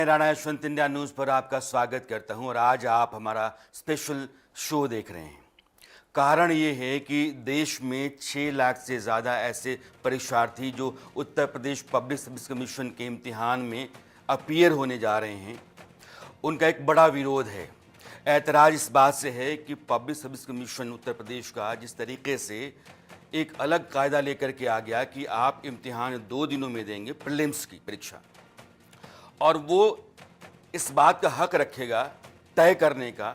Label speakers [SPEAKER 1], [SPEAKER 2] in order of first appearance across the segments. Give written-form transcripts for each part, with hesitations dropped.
[SPEAKER 1] Rana Yashwant India news पर आपका स्वागत करता हूं और आज आप हमारा स्पेशल शो देख रहे हैं। कारण ये है कि देश में 6 लाख से ज़्यादा ऐसे परीक्षार्थी जो Uttar Pradesh public service commission के इम्तिहान में अपीयर होने जा रहे हैं, उनका एक बड़ा विरोध है। ऐतराज़ इस बात से है कि public service commission Uttar Pradesh का जिस तरीके से एक अलग कायदा लेकर के आ गया कि आप इम्तिहान 2 दिनों में देंगे, प्रीलिम्स की परीक्षा, और वो इस बात का हक रखेगा तय करने का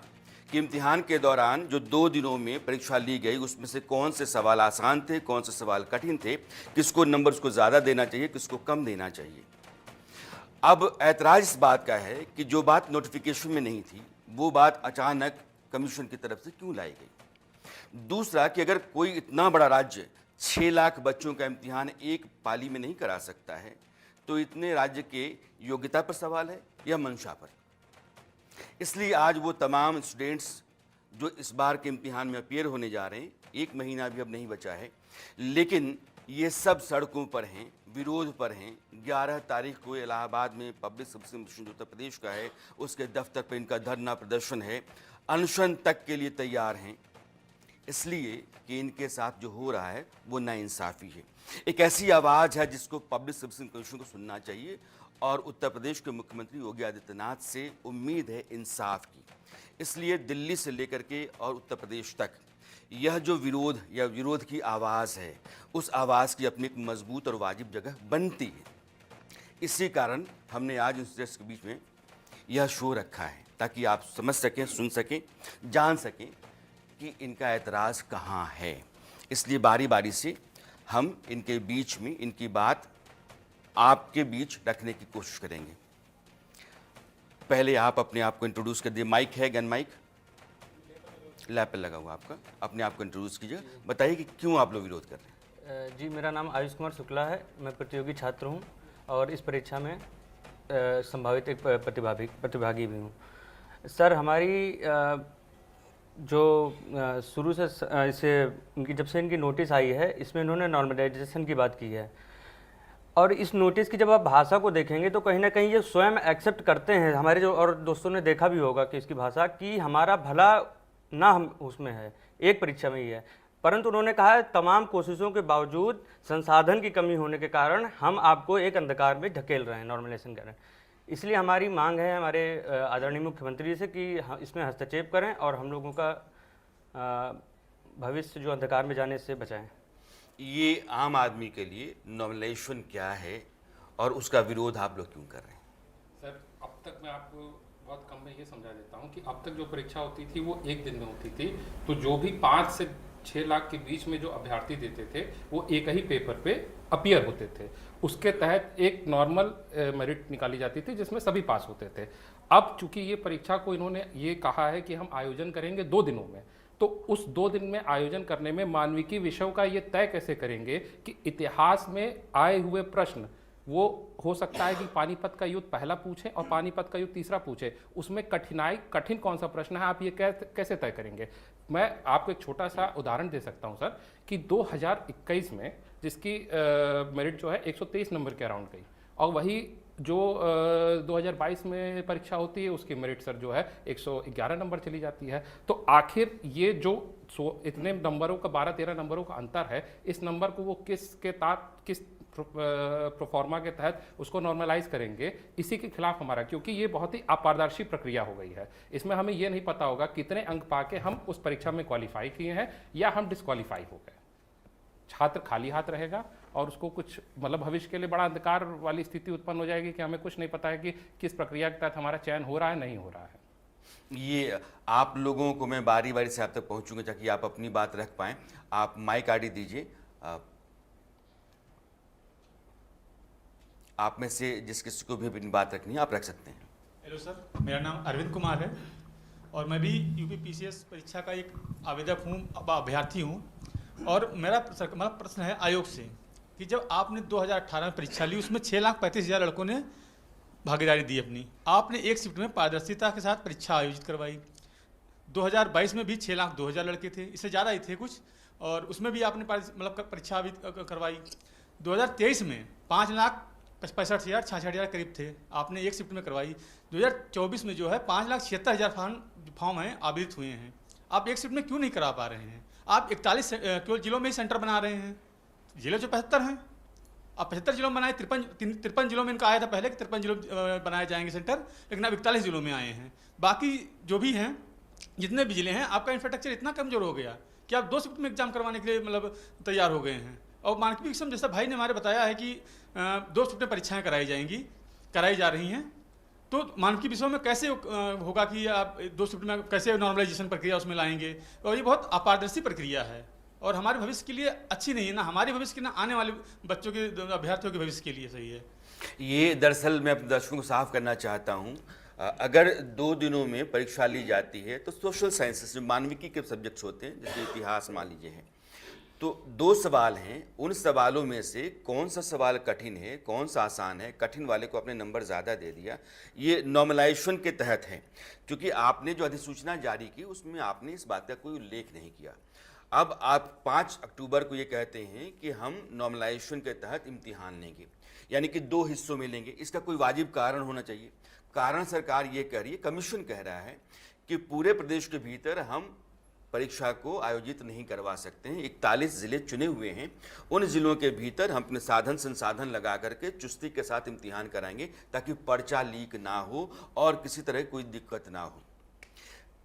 [SPEAKER 1] कि इम्तिहान के दौरान जो 2 दिनों में परीक्षा ली गई उसमें से कौन से सवाल आसान थे, कौन से सवाल कठिन थे, किसको नंबर्स को ज़्यादा देना चाहिए, किसको कम देना चाहिए। अब ऐतराज़ इस बात का है कि जो बात नोटिफिकेशन में नहीं थी वो बात अचानक कमीशन की तरफ से क्यों लाई गई। दूसरा कि अगर कोई इतना बड़ा राज्य 6 लाख बच्चों का इम्तिहान एक पाली में नहीं करा सकता है तो इतने राज्य के योग्यता पर सवाल है या मंशा पर। इसलिए आज वो तमाम स्टूडेंट्स जो इस बार के इम्तिहान में अपीयर होने जा रहे हैं, 1 महीना भी अब नहीं बचा है, लेकिन ये सब सड़कों पर हैं, विरोध पर हैं। 11 तारीख को इलाहाबाद में पब्लिक सर्विस कमीशन जो उत्तर प्रदेश का है उसके दफ्तर पर इनका धरना प्रदर्शन है, अनशन तक के लिए तैयार हैं, इसलिए कि इनके साथ जो हो रहा है वो नाइंसाफ़ी है। एक ऐसी आवाज़ है जिसको पब्लिक सर्विस कमीशन को सुनना चाहिए और उत्तर प्रदेश के मुख्यमंत्री योगी आदित्यनाथ से उम्मीद है इंसाफ की। इसलिए दिल्ली से लेकर के और उत्तर प्रदेश तक यह जो विरोध या विरोध की आवाज़ है, उस आवाज़ की अपनी एक मजबूत और वाजिब जगह बनती है। इसी कारण हमने आज इंस्टीट्यूट्स के बीच में यह शो रखा है ताकि आप समझ सकें, सुन सकें, जान सकें कि इनका एतराज़ कहाँ है। इसलिए बारी बारी से हम इनके बीच में इनकी बात आपके बीच रखने की कोशिश करेंगे। पहले आप अपने आप को इंट्रोड्यूस कर दिए। माइक है, गन माइक लैब पर लगा हुआ आपका। अपने आप को इंट्रोड्यूस कीजिए, बताइए कि क्यों आप लोग विरोध कर रहे हैं।
[SPEAKER 2] जी, मेरा नाम आयुष कुमार शुक्ला है। मैं प्रतियोगी छात्र हूं और इस परीक्षा में संभावित एक प्रतिभागी भी हूं। सर, हमारी जो शुरू से इसे जब से इनकी नोटिस आई है, इसमें इन्होंने नॉर्मलाइजेशन की बात की है और इस नोटिस की जब आप भाषा को देखेंगे तो कहीं ना कहीं ये स्वयं एक्सेप्ट करते हैं। हमारे जो और दोस्तों ने देखा भी होगा कि इसकी भाषा कि हमारा भला ना हम उसमें है, एक परीक्षा में ही है, परंतु उन्होंने कहा है तमाम कोशिशों के बावजूद संसाधन की कमी होने के कारण हम आपको एक अंधकार में ढकेल रहे हैं नॉर्मलाइजेशन कर रहे हैं। इसलिए हमारी मांग है हमारे आदरणीय मुख्यमंत्री से कि इसमें हस्तक्षेप करें और हम लोगों का भविष्य जो अंधकार में जाने से बचाएं।
[SPEAKER 1] ये आम आदमी के लिए नॉर्मलाइजेशन क्या है और उसका विरोध आप लोग क्यों कर रहे हैं?
[SPEAKER 3] सर, अब तक मैं आपको बहुत कम में ये समझा देता हूँ कि अब तक जो परीक्षा होती थी वो 1 दिन में होती थी, तो जो भी 5 से 6 लाख के बीच में जो अभ्यर्थी देते थे वो एक ही पेपर पे अपीयर होते थे। उसके तहत एक नॉर्मल मेरिट निकाली जाती थी जिसमें सभी पास होते थे। अब चूंकि ये परीक्षा को इन्होंने ये कहा है कि हम आयोजन करेंगे 2 दिनों में, तो उस 2 दिन में आयोजन करने में मानविकी विषयों का ये तय कैसे करेंगे कि इतिहास में आए हुए प्रश्न वो हो सकता है कि पानीपत का युद्ध पहला पूछे और पानीपत का युद्ध तीसरा पूछे, उसमें कठिन कौन सा प्रश्न है, आप ये कैसे तय करेंगे। मैं आपको एक छोटा सा उदाहरण दे सकता हूं सर कि 2021 में जिसकी मेरिट जो है 123 नंबर के अराउंड गई और वही जो 2022 में परीक्षा होती है उसकी मेरिट सर जो है 111 नंबर चली जाती है। तो आखिर ये जो इतने नंबरों का 12-13 नंबरों का अंतर है, इस नंबर को वो किस प्रोफॉर्मा के तहत उसको नॉर्मलाइज करेंगे, इसी के खिलाफ हमारा, क्योंकि ये बहुत ही अपारदर्शी प्रक्रिया हो गई है। इसमें हमें ये नहीं पता होगा कितने अंक पाके हम उस परीक्षा में क्वालिफाई किए हैं या हम डिस्क्वालीफाई हो गए। छात्र खाली हाथ रहेगा और उसको कुछ मतलब भविष्य के लिए बड़ा अंधकार वाली स्थिति उत्पन्न हो जाएगी कि हमें कुछ नहीं पता है कि किस प्रक्रिया के तहत हमारा चयन हो रहा है, नहीं हो रहा है।
[SPEAKER 1] ये आप लोगों को मैं बारी बारी से आप तक पहुंचूंगा ताकि आप अपनी बात रख पाएं। आप माइक आईडी दीजिए। आप में से जिस किसी को भी अपनी बात रखनी है आप रख सकते हैं।
[SPEAKER 4] हेलो सर, मेरा नाम अरविंद कुमार है और मैं भी यूपी पीसीएस परीक्षा का एक आवेदक हूँ, अभ्यर्थी हूँ। और मेरा प्रश्न है आयोग से कि जब आपने 2018 में परीक्षा ली उसमें 6,35,000 लड़कों ने भागीदारी दी अपनी, आपने एक शिफ्ट में पारदर्शिता के साथ परीक्षा आयोजित करवाई। 2022 में भी 6,02,000 लड़के थे, इससे ज़्यादा ही थे कुछ, और उसमें भी आपने परीक्षा करवाई। 2023 में 5,50,000 65,000 66,000 करीब थे, आपने एक शिफ्ट में करवाई। 2024 में जो है 5,76,000 फॉर्म हैं आवेदित हुए हैं, आप एक शिफ्ट में क्यों नहीं करा पा रहे हैं? आप 41 केवल जिलों में ही सेंटर बना रहे हैं, जिले जो 75 हैं, आप 75 जिलों में बनाए। 53 जिलों में इनका आया था पहले कि 53 जिलों बनाए जाएंगे सेंटर, लेकिन अब 41 जिलों में आए हैं। बाकी जो भी हैं, जितने भी जिले हैं, आपका इंफ्रास्ट्रक्चर इतना कमजोर हो गया कि आप 2 शिफ्ट में एग्जाम करवाने के लिए मतलब तैयार हो गए हैं। और मानकीय विषम जैसा भाई ने हमारे बताया है कि 2 शिफ्ट में परीक्षाएं कराई जा रही हैं, तो मानकीय विषयों में कैसे होगा कि आप 2 शिफ्ट में कैसे नॉर्मलाइजेशन प्रक्रिया उसमें लाएंगे? और ये बहुत अपारदर्शी प्रक्रिया है और हमारे भविष्य के लिए अच्छी नहीं है, ना हमारे भविष्य के, ना आने वाले बच्चों के, अभ्यर्थियों के भविष्य के लिए सही है।
[SPEAKER 1] ये दरअसल मैं अपने दर्शकों को साफ करना चाहता हूँ, अगर 2 दिनों में परीक्षा ली जाती है तो सोशल साइंसेस जो मानविकी के सब्जेक्ट्स होते हैं, जैसे इतिहास मान लीजिए है, तो 2 सवाल हैं। उन सवालों में से कौन सा सवाल कठिन है, कौन सा आसान है, कठिन वाले को आपने नंबर ज़्यादा दे दिया। ये नॉर्मलाइजेशन के तहत है, क्योंकि आपने जो अधिसूचना जारी की उसमें आपने इस बात का कोई उल्लेख नहीं किया। अब आप 5 अक्टूबर को ये कहते हैं कि हम नॉर्मलाइजेशन के तहत इम्तिहान लेंगे, यानी कि 2 हिस्सों में लेंगे। इसका कोई वाजिब कारण होना चाहिए। कारण सरकार ये कह रही है, कमीशन कह रहा है कि पूरे प्रदेश के भीतर हम परीक्षा को आयोजित नहीं करवा सकते हैं। 41 ज़िले चुने हुए हैं, उन ज़िलों के भीतर हम अपने साधन संसाधन लगा करके चुस्ती के साथ इम्तिहान कराएंगे ताकि पर्चा लीक ना हो और किसी तरह कोई दिक्कत ना हो।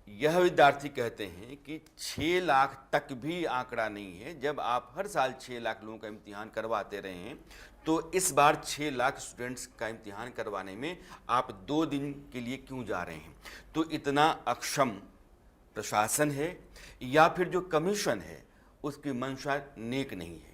[SPEAKER 1] यह विद्यार्थी कहते हैं कि 6 लाख तक भी आंकड़ा नहीं है। जब आप हर साल 6 लाख लोगों का इम्तिहान करवाते रहे हैं, तो इस बार 6 लाख स्टूडेंट्स का इम्तिहान करवाने में आप 2 दिन के लिए क्यों जा रहे हैं? तो इतना अक्षम प्रशासन है या फिर जो कमीशन है उसकी मंशा नेक नहीं है?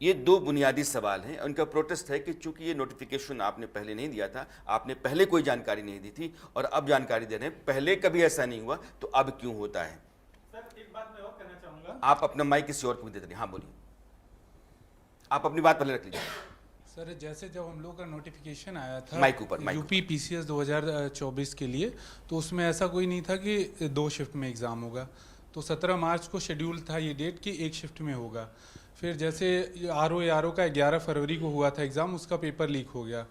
[SPEAKER 1] ये 2 बुनियादी सवाल हैं। उनका प्रोटेस्ट है कि चूंकि ये नोटिफिकेशन आपने पहले नहीं दिया था, आपने पहले कोई जानकारी नहीं दी थी और अब जानकारी दे रहे हैं, पहले कभी ऐसा नहीं हुआ, तो अब क्यों होता है?
[SPEAKER 4] सर एक बात मैं और कहना चाहूँगा।
[SPEAKER 1] आप अपना माइक किसी और को भी दे दें। हाँ बोलिए, आप अपनी बात पहले रख लीजिए।
[SPEAKER 5] सर जैसे जब हम लोग का नोटिफिकेशन आया था
[SPEAKER 1] माइक ऊपर, माइक
[SPEAKER 5] यूपी पीसीएस 2024 के लिए, तो उसमें ऐसा कोई नहीं था कि 2 शिफ्ट में एग्ज़ाम होगा। तो 17 मार्च को शेड्यूल था ये डेट कि 1 शिफ्ट में होगा। फिर जैसे आरओ का 11 फरवरी को हुआ था एग्ज़ाम, उसका पेपर लीक हो गया,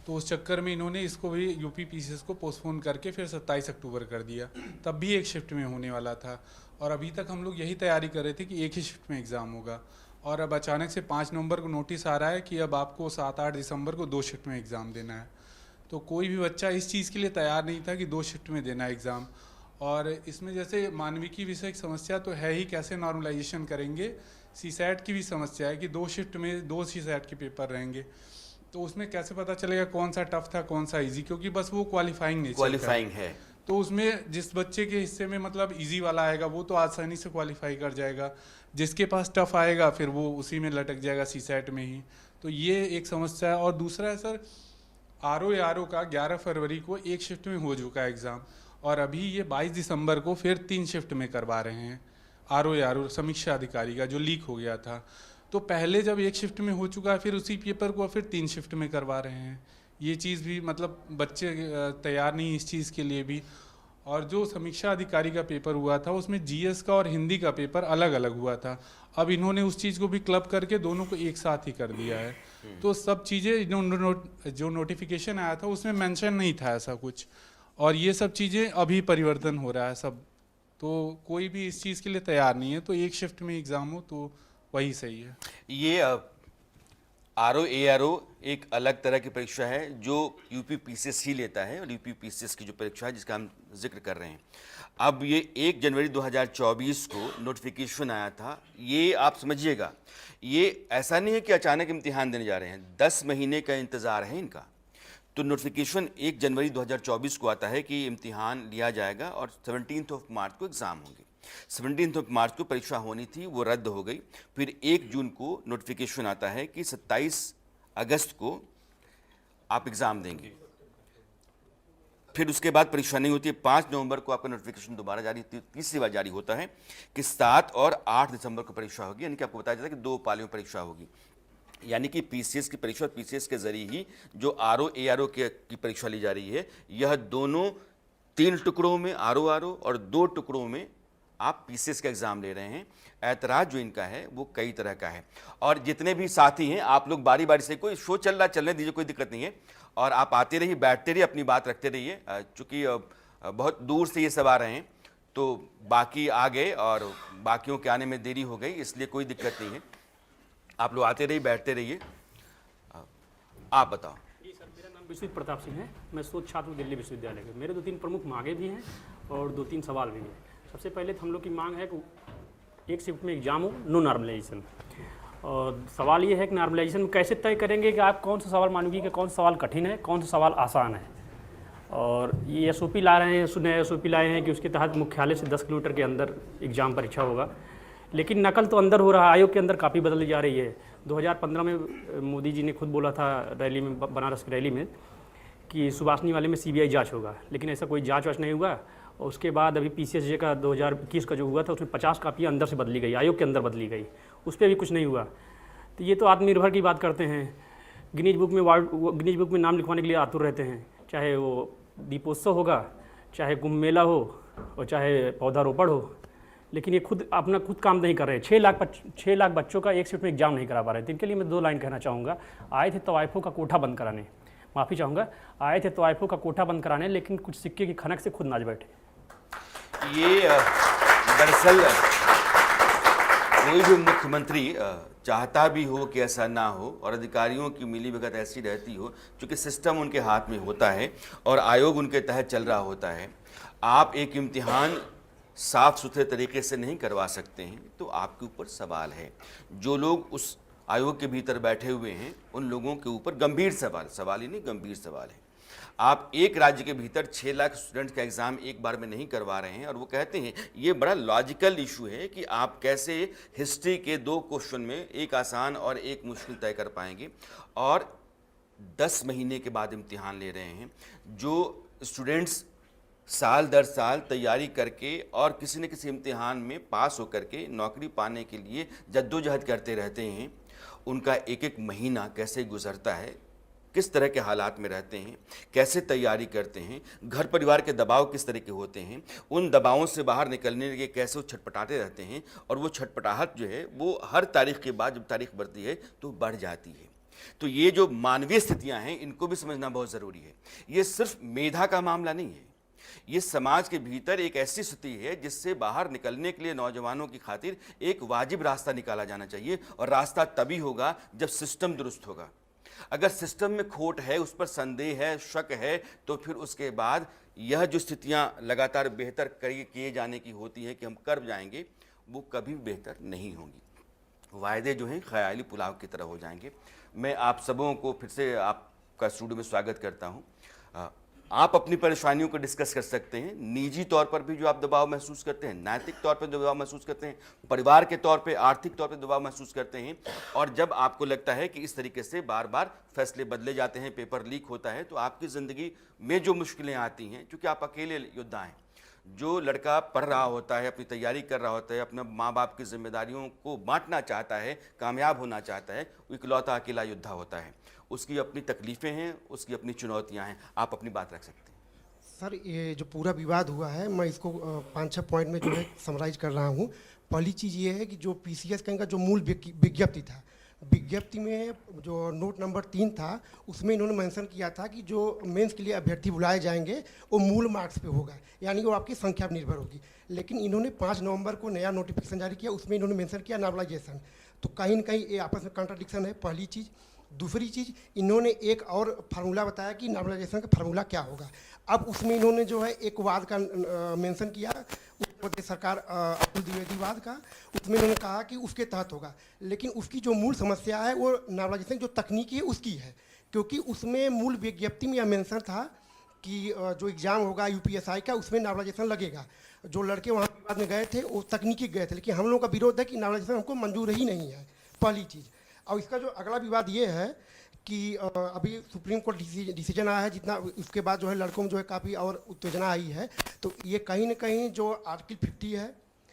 [SPEAKER 5] तो उस चक्कर में इन्होंने इसको भी यूपी पीसीएस को पोस्टपोन करके फिर 27 अक्टूबर कर दिया। तब भी 1 शिफ्ट में होने वाला था और अभी तक हम लोग यही तैयारी कर रहे थे कि 1 ही शिफ्ट में एग्ज़ाम होगा। और अब अचानक से 5 नवंबर को नोटिस आ रहा है कि अब आपको 7-8 दिसंबर को 2 शिफ्ट में एग्ज़ाम देना है। तो कोई भी बच्चा इस चीज़ के लिए तैयार नहीं था कि 2 शिफ्ट में देना है एग्ज़ाम। और इसमें जैसे मानविकी विषय की समस्या तो है ही, कैसे नॉर्मलाइजेशन करेंगे। सीसैट की भी समस्या है कि 2 शिफ्ट में 2 सीसैट के पेपर रहेंगे, तो उसमें कैसे पता चलेगा कौन सा टफ था कौन सा इजी, क्योंकि बस वो क्वालिफाइंग
[SPEAKER 1] है।
[SPEAKER 5] तो उसमें जिस बच्चे के हिस्से में मतलब इजी वाला आएगा वो तो आसानी से क्वालिफाई कर जाएगा, जिसके पास टफ आएगा फिर वो उसी में लटक जाएगा सीसैट में ही। तो ये एक समस्या है। और दूसरा है सर, आरओ का 11 फरवरी को 1 शिफ्ट में हो चुका है एग्ज़ाम, और अभी ये 22 दिसंबर को फिर 3 शिफ्ट में करवा रहे हैं। आरओ समीक्षा अधिकारी का जो लीक हो गया था, तो पहले जब 1 शिफ्ट में हो चुका है फिर उसी पेपर को फिर 3 शिफ्ट में करवा रहे हैं। ये चीज़ भी मतलब बच्चे तैयार नहीं इस चीज़ के लिए भी। और जो समीक्षा अधिकारी का पेपर हुआ था उसमें जीएस का और हिंदी का पेपर अलग अलग हुआ था, अब इन्होंने उस चीज़ को भी क्लब करके दोनों को एक साथ ही कर दिया है। तो सब चीज़ें जो नोटिफिकेशन आया था उसमें मेंशन नहीं था ऐसा कुछ, और ये सब चीज़ें अभी परिवर्तन हो रहा है सब। तो कोई भी इस चीज़ के लिए तैयार नहीं है, तो 1 शिफ्ट में एग्ज़ाम हो तो वही सही है।
[SPEAKER 1] ये आरओ एक अलग तरह की परीक्षा है जो यूपी पीसीएस ही लेता है, और यूपी पीसीएस की जो परीक्षा है जिसका हम जिक्र कर रहे हैं, अब ये 1 जनवरी 2024 को नोटिफिकेशन आया था। ये आप समझिएगा, ये ऐसा नहीं है कि अचानक इम्तिहान देने जा रहे हैं, 10 महीने का इंतज़ार है इनका। तो नोटिफिकेशन 1 जनवरी 2024 को आता है कि इम्तिहान लिया जाएगा और 17 मार्च को एग्ज़ाम होंगे। 17 मार्च को परीक्षा होनी थी, वो रद्द हो गई। फिर 1 जून को नोटिफिकेशन आता है कि 27 अगस्त को आप एग्ज़ाम देंगे। फिर उसके बाद परीक्षा नहीं होती है। 5 नवंबर को आपका नोटिफिकेशन दोबारा जारी, तीसरी बार जारी होता है कि 7 और 8 दिसंबर को परीक्षा होगी, यानी कि आपको बताया जाता है कि 2 पालियों में परीक्षा होगी। यानी कि पीसीएस की परीक्षा और पीसीएस के जरिए ही जो आरओ की परीक्षा ली जा रही है, यह दोनों 3 टुकड़ों में आरओ और 2 टुकड़ों में आप पीसीएस का एग्ज़ाम ले रहे हैं, ऐतराज़ जो इनका है वो कई तरह का है। और जितने भी साथी हैं आप लोग बारी बारी से, कोई शो चल रहा चलने दीजिए, कोई दिक्कत नहीं है, और आप आते रहिए, बैठते रहिए, अपनी बात रखते रहिए। चूँकि बहुत दूर से ये सब आ रहे हैं तो बाकी आ गए और बाकियों के आने में देरी हो गई, इसलिए कोई दिक्कत नहीं है। आप लोग आते रहिए, बैठते रहिए। आप बताओ।
[SPEAKER 6] जी सर, मेरा नाम विश्वजीत प्रताप सिंह है। मैं शोध छात्र हूँ दिल्ली विश्वविद्यालय के। मेरे 2-3 प्रमुख मांगे भी हैं और 2-3 सवाल भी हैं। सबसे पहले तो हम लोग की मांग है कि एक शिफ्ट में एग्जाम हो, नो नॉर्मलाइजेशन। और सवाल ये है कि नॉर्मलाइजेशन में कैसे तय करेंगे कि आप कौन सा सवाल मानोगे कि कौन सा सवाल कठिन है, कौन सा सवाल आसान है। और ये एसओपी ला रहे हैं, नए एसओपी लाए हैं कि उसके तहत मुख्यालय से 10 किलोमीटर के अंदर एग्ज़ाम परीक्षा होगा, लेकिन नकल तो अंदर हो रहा है। आयोग के अंदर काफ़ी बदली जा रही है। 2015 में मोदी जी ने खुद बोला था रैली में, बनारस की रैली में, कि सुभाषनी वाले में सीबीआई जांच होगा, लेकिन ऐसा कोई जांच वाच नहीं हुआ। और उसके बाद अभी पीसीएसजे का 2021 का जो हुआ था उसमें 50 कापियाँ अंदर से बदली गई, आयोग के अंदर बदली गई, उस पर भी कुछ नहीं हुआ। तो ये तो आत्मनिर्भर की बात करते हैं। गिनीज बुक में नाम लिखवाने के लिए आतुर रहते हैं, चाहे वो दीपोत्सव होगा, चाहे कुंभ मेला हो और चाहे पौधारोपण हो, लेकिन ये खुद अपना काम नहीं कर रहे हैं। 6 लाख बच्चों का एक शिफ्ट में एग्जाम नहीं करा पा रहे थे। इनके लिए मैं 2 लाइन कहना चाहूँगा। आए थे तवाइफों का कोठा बंद कराने, माफ़ी चाहूँगा, आए थे तवाइफों का कोठा बंद कराने, लेकिन कुछ सिक्के की खनक से खुद नाच बैठे।
[SPEAKER 1] ये दरअसल कोई भी मुख्यमंत्री चाहता भी हो कि ऐसा ना हो, और अधिकारियों की मिलीभगत ऐसी रहती हो, क्योंकि सिस्टम उनके हाथ में होता है और आयोग उनके तहत चल रहा होता है। आप एक इम्तिहान साफ सुथरे तरीके से नहीं करवा सकते हैं तो आपके ऊपर सवाल है। जो लोग उस आयोग के भीतर बैठे हुए हैं उन लोगों के ऊपर गंभीर सवाल ही नहीं, गंभीर सवाल है। आप एक राज्य के भीतर 6 लाख स्टूडेंट्स का एग्ज़ाम एक बार में नहीं करवा रहे हैं, और वो कहते हैं ये बड़ा लॉजिकल इशू है कि आप कैसे हिस्ट्री के 2 क्वेश्चन में एक आसान और एक मुश्किल तय कर पाएंगे, और 10 महीने के बाद इम्तिहान ले रहे हैं। जो स्टूडेंट्स साल दर साल तैयारी करके और किसी न किसी इम्तिहान में पास होकर के नौकरी पाने के लिए जद्दोजहद करते रहते हैं, उनका एक एक महीना कैसे गुजरता है, किस तरह के हालात में रहते हैं, कैसे तैयारी करते हैं, घर परिवार के दबाव किस तरह के होते हैं, उन दबावों से बाहर निकलने के लिए कैसे वो छटपटाते रहते हैं, और वो छटपटाहट जो है वो हर तारीख के बाद जब तारीख बढ़ती है तो बढ़ जाती है। तो ये जो मानवीय स्थितियां हैं इनको भी समझना बहुत ज़रूरी है। ये सिर्फ मेधा का मामला नहीं है, ये समाज के भीतर एक ऐसी स्थिति है जिससे बाहर निकलने के लिए नौजवानों की खातिर एक वाजिब रास्ता निकाला जाना चाहिए, और रास्ता तभी होगा जब सिस्टम दुरुस्त होगा। अगर सिस्टम में खोट है, उस पर संदेह है, शक है, तो फिर उसके बाद यह जो स्थितियां लगातार बेहतर किए जाने की होती हैं कि हम कर जाएंगे, वो कभी बेहतर नहीं होंगी। वायदे जो हैं ख्याली पुलाव की तरह हो जाएंगे। मैं आप सबों को फिर से आपका स्टूडियो में स्वागत करता हूँ। आप अपनी परेशानियों को डिस्कस कर सकते हैं, निजी तौर पर भी जो आप दबाव महसूस करते हैं, नैतिक तौर पर दबाव महसूस करते हैं, परिवार के तौर पे, आर्थिक तौर पे दबाव महसूस करते हैं, और जब आपको लगता है कि इस तरीके से बार बार फैसले बदले जाते हैं, पेपर लीक होता है, तो आपकी ज़िंदगी में जो मुश्किलें आती हैं, क्योंकि आप अकेले योद्धा हैं। जो लड़का पढ़ रहा होता है, अपनी तैयारी कर रहा होता है, अपने माँ बाप की जिम्मेदारियों को बांटना चाहता है, कामयाब होना चाहता है, वो इकलौता अकेला योद्धा होता है। उसकी अपनी तकलीफ़ें हैं, उसकी अपनी चुनौतियां हैं। आप अपनी बात रख सकते हैं।
[SPEAKER 7] सर, ये जो पूरा विवाद हुआ है, मैं इसको 5-6 पॉइंट में जो है समराइज कर रहा हूँ। पहली चीज़ ये है कि जो पीसीएस का जो मूल विज्ञप्ति था, विज्ञप्ति में जो नोट नंबर 3 था, उसमें इन्होंने मेंशन किया था कि जो मेंस के लिए अभ्यर्थी बुलाए जाएंगे वो मूल मार्क्स पे होगा, यानी वो आपकी संख्या पर निर्भर होगी। लेकिन इन्होंने 5 नवंबर को नया नोटिफिकेशन जारी किया, उसमें इन्होंने मेंशन किया नॉर्मलाइजेशन। तो कहीं न कहीं ये आपस में कॉन्ट्रडिक्शन है, पहली चीज़। दूसरी चीज़, इन्होंने एक और फार्मूला बताया कि नॉर्मलाइजेशन का फार्मूला क्या होगा। अब उसमें इन्होंने जो है एक वाद का मेंशन किया, उत्तर प्रदेश सरकार अतुल द्विवेदी वाद का। उसमें इन्होंने कहा कि उसके तहत होगा, लेकिन उसकी जो मूल समस्या है वो नॉर्मलाइजेशन जो तकनीकी है उसकी है, क्योंकि उसमें मूल विज्ञप्ति में यह मेंशन था कि जो एग्ज़ाम होगा यूपीएसआई का, उसमें नॉर्मलाइजेशन लगेगा। जो लड़के वहाँ बाद में गए थे वो तकनीकी गए थे, लेकिन हम लोगों का विरोध है कि नॉर्मलाइजेशन हमको मंजूर ही नहीं है, पहली चीज़। और इसका जो अगला विवाद ये है कि अभी सुप्रीम कोर्ट डिसीजन आया है, जितना उसके बाद जो है लड़कों में जो है काफ़ी और उत्तेजना आई है। तो ये कहीं ना कहीं जो आर्टिकल 50 है,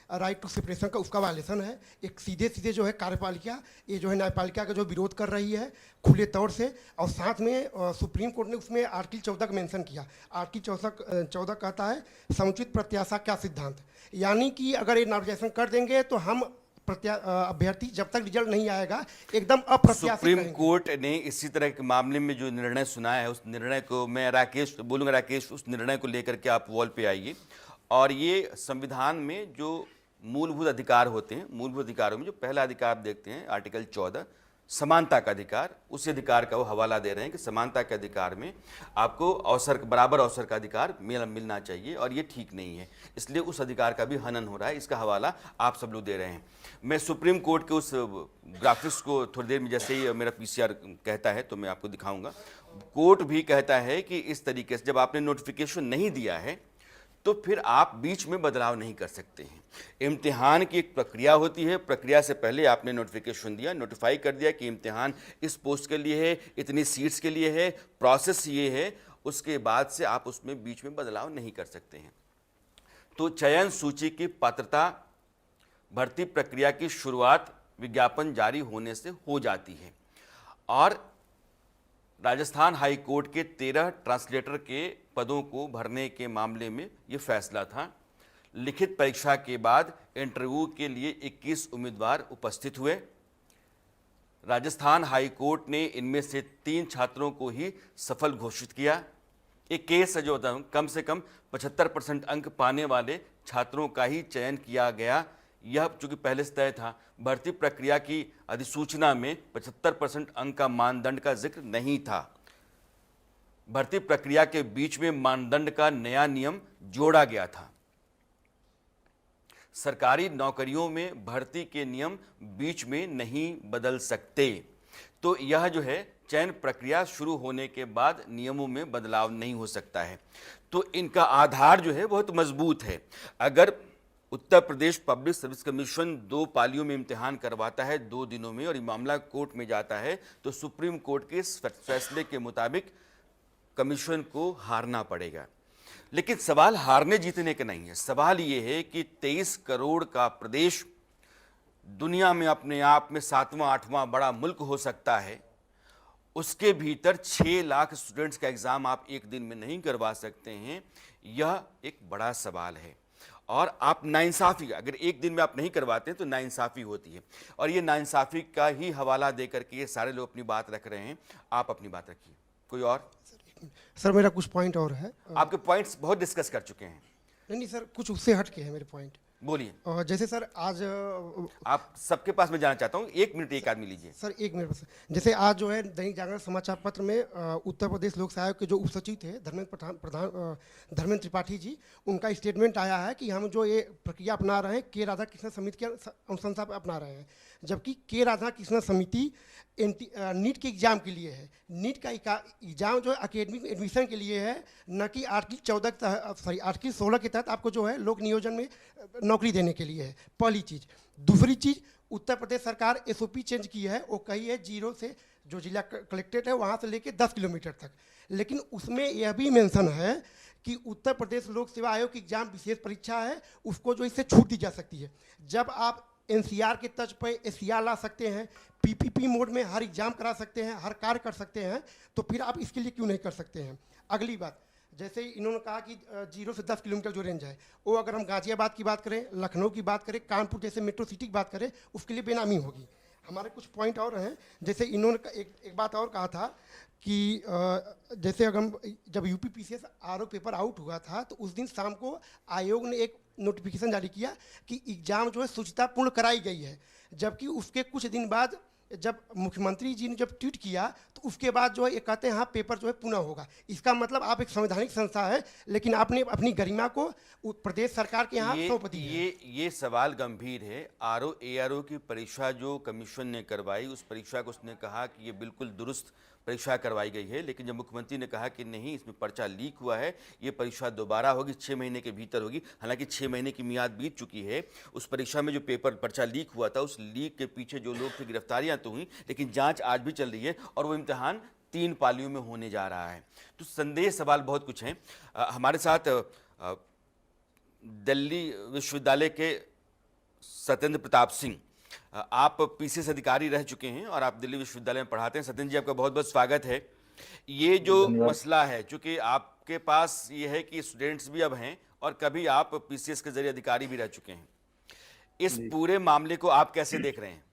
[SPEAKER 7] राइट टू सेपरेशन का उसका वायलेशन है। एक सीधे सीधे जो है कार्यपालिका ये जो है न्यायपालिका का जो विरोध कर रही है खुले तौर से, और साथ में सुप्रीम कोर्ट ने उसमें आर्टिकल 14 का मेंशन किया। आर्टिकल 14 कहता है समुचित प्रत्याशा क्या सिद्धांत, यानी कि अगर ये नॉर्मलाइजेशन कर देंगे तो हम अभ्यर्थी जब तक रिजल्ट नहीं आएगा एकदम अप्रत्याशित
[SPEAKER 1] सुप्रीम
[SPEAKER 7] रहेंगे।
[SPEAKER 1] कोर्ट ने इसी तरह के मामले में जो निर्णय सुनाया है, उस निर्णय को मैं राकेश बोलूंगा, राकेश उस निर्णय को लेकर के आप वॉल पे आइए। और ये संविधान में जो मूलभूत अधिकार होते हैं, मूलभूत अधिकारों में जो पहला अधिकार देखते हैं आर्टिकल 14 समानता का अधिकार, उस अधिकार का वो हवाला दे रहे हैं कि समानता के अधिकार में आपको बराबर अवसर का अधिकार मिलना चाहिए, और ये ठीक नहीं है, इसलिए उस अधिकार का भी हनन हो रहा है। इसका हवाला आप सब लोग दे रहे हैं। मैं सुप्रीम कोर्ट के उस ग्राफिक्स को थोड़ी देर में, जैसे ही मेरा पीसीआर कहता है तो मैं आपको दिखाऊंगा। कोर्ट भी कहता है कि इस तरीके से जब आपने नोटिफिकेशन नहीं दिया है तो फिर आप बीच में बदलाव नहीं कर सकते हैं। इम्तिहान की एक प्रक्रिया होती है, प्रक्रिया से पहले आपने नोटिफिकेशन दिया, नोटिफाई कर दिया कि इम्तिहान इस पोस्ट के लिए है, इतनी सीट्स के लिए है, प्रोसेस ये है, उसके बाद से आप उसमें बीच में बदलाव नहीं कर सकते हैं। तो चयन सूची की पात्रता भर्ती प्रक्रिया की शुरुआत विज्ञापन जारी होने से हो जाती है। और राजस्थान हाई कोर्ट के 13 ट्रांसलेटर के पदों को भरने के मामले में ये फैसला था। लिखित परीक्षा के बाद इंटरव्यू के लिए 21 उम्मीदवार उपस्थित हुए। राजस्थान हाई कोर्ट ने इनमें से 3 छात्रों को ही सफल घोषित किया। एक केस है जो होता है, कम से कम 75% अंक पाने वाले छात्रों का ही चयन किया गया। यह चूंकि पहले से तय था, भर्ती प्रक्रिया की अधिसूचना में 75% अंक का मानदंड का जिक्र नहीं था। भर्ती प्रक्रिया के बीच में मानदंड का नया नियम जोड़ा गया था। सरकारी नौकरियों में भर्ती के नियम बीच में नहीं बदल सकते। तो यह जो है चयन प्रक्रिया शुरू होने के बाद नियमों में बदलाव नहीं हो सकता है। तो इनका आधार जो है बहुत मजबूत है। अगर Uttar Pradesh public service commission 2 पालियों में इम्तिहान करवाता है 2 दिनों में, और ये मामला कोर्ट में जाता है, तो सुप्रीम कोर्ट के इस फैसले के मुताबिक कमीशन को हारना पड़ेगा। लेकिन सवाल हारने जीतने का नहीं है, सवाल ये है कि 23 करोड़ का प्रदेश दुनिया में अपने आप में 7वां 8वां बड़ा मुल्क हो सकता है, उसके भीतर 6 लाख स्टूडेंट्स का एग्ज़ाम आप एक दिन में नहीं करवा सकते हैं। यह एक बड़ा सवाल है, और आप नाइंसाफ़ी, अगर एक दिन में आप नहीं करवाते हैं तो नाइंसाफ़ी होती है, और ये नाइंसाफ़ी का ही हवाला दे करके ये सारे लोग अपनी बात रख रहे हैं। आप अपनी बात रखिए। कोई और?
[SPEAKER 7] सर मेरा कुछ पॉइंट और है।
[SPEAKER 1] आपके पॉइंट्स बहुत डिस्कस कर चुके हैं।
[SPEAKER 7] नहीं सर, कुछ उससे हट के है मेरे पॉइंट।
[SPEAKER 1] बोलिए।
[SPEAKER 7] और जैसे सर आज
[SPEAKER 1] आप सबके पास मैं जाना चाहता हूँ, 1 मिनट एक आदमी लीजिए।
[SPEAKER 7] सर 1 मिनट बस। जैसे आज जो है दैनिक जागरण समाचार पत्र में उत्तर प्रदेश लोक सेवा आयोग के जो उपसचिव थे धर्मेंद्र त्रिपाठी जी, उनका स्टेटमेंट आया है कि हम जो ये प्रक्रिया अपना रहे हैं के राधा कृष्ण समिति के अनुशंसा पर अपना रहे हैं, जबकि के राधा कृष्ण समिति नीट के एग्ज़ाम के लिए है। नीट का एग्ज़ाम जो है एकेडमिक एडमिशन के लिए है, न कि आर्टिकल 16 के तहत आपको जो है लोक नियोजन में नौकरी देने के लिए है। पहली चीज़। दूसरी चीज़, उत्तर प्रदेश सरकार SOP चेंज की है, वो कही है 0 से जो जिला कलेक्ट्रेट है वहाँ से लेके 10 किलोमीटर तक, लेकिन उसमें यह भी मेंशन है कि उत्तर प्रदेश लोक सेवा आयोग की एग्ज़ाम विशेष परीक्षा है, उसको जो इससे छूट दी जा सकती है। जब आप NCR के तर्ज पर SCR ला सकते हैं, PPP मोड में हर एग्ज़ाम करा सकते हैं, हर कार्य कर सकते हैं, तो फिर आप इसके लिए क्यों नहीं कर सकते हैं? अगली बात, जैसे इन्होंने कहा कि 0 से 10 किलोमीटर जो रेंज है, वो अगर हम गाजियाबाद की बात करें, लखनऊ की बात करें, कानपुर जैसे मेट्रो सिटी की बात करें, उसके लिए बेनामी होगी। हमारे कुछ पॉइंट और हैं। जैसे इन्होंने एक बात और कहा था कि जैसे अगर जब UPPCS RO पेपर आउट हुआ था तो उस दिन शाम को आयोग ने एक नोटिफिकेशन जारी किया कि एग्ज़ाम जो है शुचितापूर्ण कराई गई है, जबकि उसके कुछ दिन बाद जब मुख्यमंत्री जी ने जब ट्वीट किया तो उसके बाद जो है ये कहते हैं हाँ पेपर जो है पुनः होगा। इसका मतलब आप एक संवैधानिक संस्था है, लेकिन आपने अपनी गरिमा को प्रदेश सरकार के यहाँ सौंप दी है।
[SPEAKER 1] ये सवाल गंभीर है। RO ARO की परीक्षा जो कमीशन ने करवाई, उस परीक्षा को उसने कहा कि ये बिल्कुल दुरुस्त परीक्षा करवाई गई है, लेकिन जब मुख्यमंत्री ने कहा कि नहीं इसमें पर्चा लीक हुआ है, ये परीक्षा दोबारा होगी, 6 महीने के भीतर होगी, हालांकि 6 महीने की मियाद बीत चुकी है। उस परीक्षा में जो पर्चा लीक हुआ था, उस लीक के पीछे जो लोग थे गिरफ्तारियां तो हुई, लेकिन जांच आज भी चल रही है, और वो इम्तिहान 3 पालियों में होने जा रहा है। तो संदेह सवाल बहुत कुछ हैं। हमारे साथ दिल्ली विश्वविद्यालय के सत्येंद्र प्रताप सिंह, आप पीसीएस अधिकारी रह चुके हैं और आप दिल्ली विश्वविद्यालय में पढ़ाते हैं। सत्येंद्र जी, आपका बहुत बहुत स्वागत है। ये जो मसला है, चूंकि आपके पास ये है कि स्टूडेंट्स भी अब हैं और कभी आप पीसीएस के जरिए अधिकारी भी रह चुके हैं, इस पूरे मामले को आप कैसे देख रहे हैं?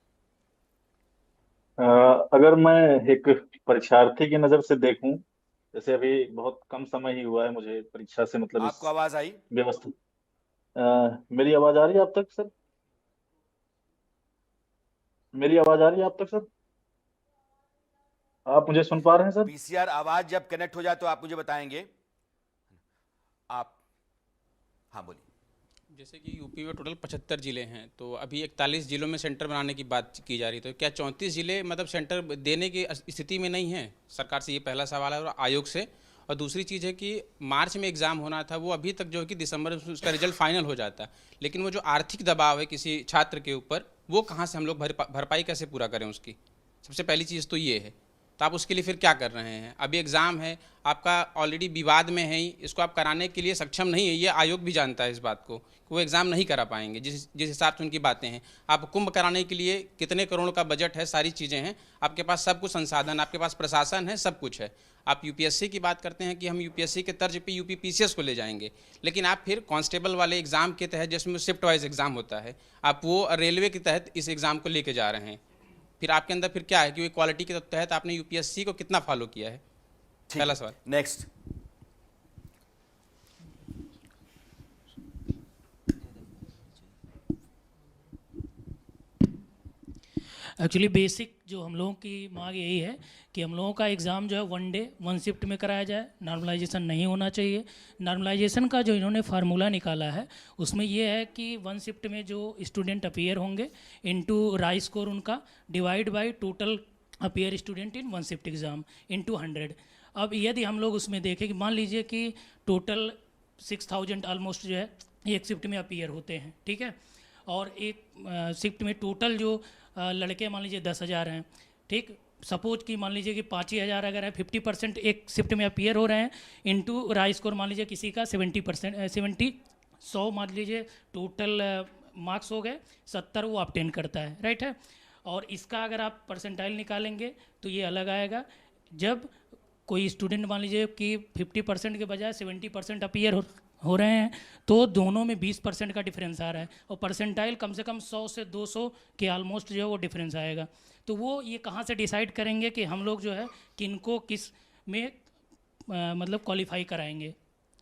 [SPEAKER 8] अगर मैं एक परीक्षार्थी की नज़र से देखूं, जैसे अभी बहुत कम समय ही हुआ है मुझे परीक्षा से, मतलब इस
[SPEAKER 1] आपको आवाज आई?
[SPEAKER 8] व्यवस्था। मेरी आवाज आ रही है आप तक सर? मेरी आवाज आ रही है आप तक सर? आप मुझे सुन पा रहे हैं सर?
[SPEAKER 1] पीसीआर आवाज जब कनेक्ट हो जाए तो आप मुझे बताएंगे। आप, हाँ बोलिए।
[SPEAKER 9] जैसे कि यूपी में टोटल 75 ज़िले हैं, तो अभी 41 ज़िलों में सेंटर बनाने की बात की जा रही है, तो क्या 34 ज़िले मतलब सेंटर देने की स्थिति में नहीं है सरकार से? ये पहला सवाल है और आयोग से। और दूसरी चीज़ है कि मार्च में एग्ज़ाम होना था, वो अभी तक जो है कि दिसंबर में उसका रिजल्ट फाइनल हो जाता, लेकिन वो जो आर्थिक दबाव है किसी छात्र के ऊपर, वो कहाँ से हम लोग भरपाई कैसे पूरा करें उसकी? सबसे पहली चीज़ तो ये है। तो आप उसके लिए फिर क्या कर रहे हैं? अभी एग्ज़ाम है आपका, ऑलरेडी विवाद में है ही, इसको आप कराने के लिए सक्षम नहीं है, ये आयोग भी जानता है इस बात को कि वो एग्ज़ाम नहीं करा पाएंगे जिस हिसाब से उनकी बातें हैं। आप कुंभ कराने के लिए कितने करोड़ का बजट है, सारी चीज़ें हैं, आपके पास सब कुछ संसाधन, आपके पास प्रशासन है, सब कुछ है। आप यूपीएससी की बात करते हैं कि हम यूपीएससी के तर्ज पे यूपी पीसीएस को ले जाएंगे, लेकिन आप फिर कांस्टेबल वाले एग्ज़ाम के तहत, जिसमें शिफ्ट वाइज एग्ज़ाम होता है, आप वो रेलवे के तहत इस एग्ज़ाम को लेके जा रहे हैं। फिर आपके अंदर फिर क्या है कि क्वालिटी के तहत आपने यूपीएससी को कितना फॉलो किया है? पहला सवाल।
[SPEAKER 1] नेक्स्ट।
[SPEAKER 10] एक्चुअली बेसिक जो हम लोगों की मांग यही है कि हम लोगों का एग्ज़ाम जो है 1 डे 1 शिफ्ट में कराया जाए, नॉर्मलाइजेशन नहीं होना चाहिए। नॉर्मलाइजेशन का जो इन्होंने फार्मूला निकाला है उसमें ये है कि 1 शिफ्ट में जो स्टूडेंट अपीयर होंगे इनटू राइज स्कोर उनका divide by total appear student in 1 shift exam into 100। अब यदि हम लोग उसमें देखें कि मान लीजिए कि टोटल 6000 ऑलमोस्ट जो है एक शिफ्ट में अपीयर होते हैं, ठीक है, और एक शिफ्ट में टोटल जो लड़के मान लीजिए 10,000 हैं, ठीक। सपोज कि मान लीजिए कि 5,000 अगर है, 50% एक शिफ्ट में अपीयर हो रहे हैं, इनटू राइज स्कोर मान लीजिए किसी का 100 मान लीजिए टोटल मार्क्स हो गए, 70 वो ऑब्टेन करता है, राइट है। और इसका अगर आप परसेंटाइल निकालेंगे तो ये अलग आएगा। जब कोई स्टूडेंट मान लीजिए कि 50% के बजाय 70% अपीयर हो रहे हैं, तो दोनों में 20% का डिफरेंस आ रहा है, और परसेंटाइल कम से कम 100 से 200 के ऑलमोस्ट जो है वो डिफरेंस आएगा। तो वो ये कहाँ से डिसाइड करेंगे कि हम लोग जो है किनको किस में मतलब क्वालिफाई कराएंगे?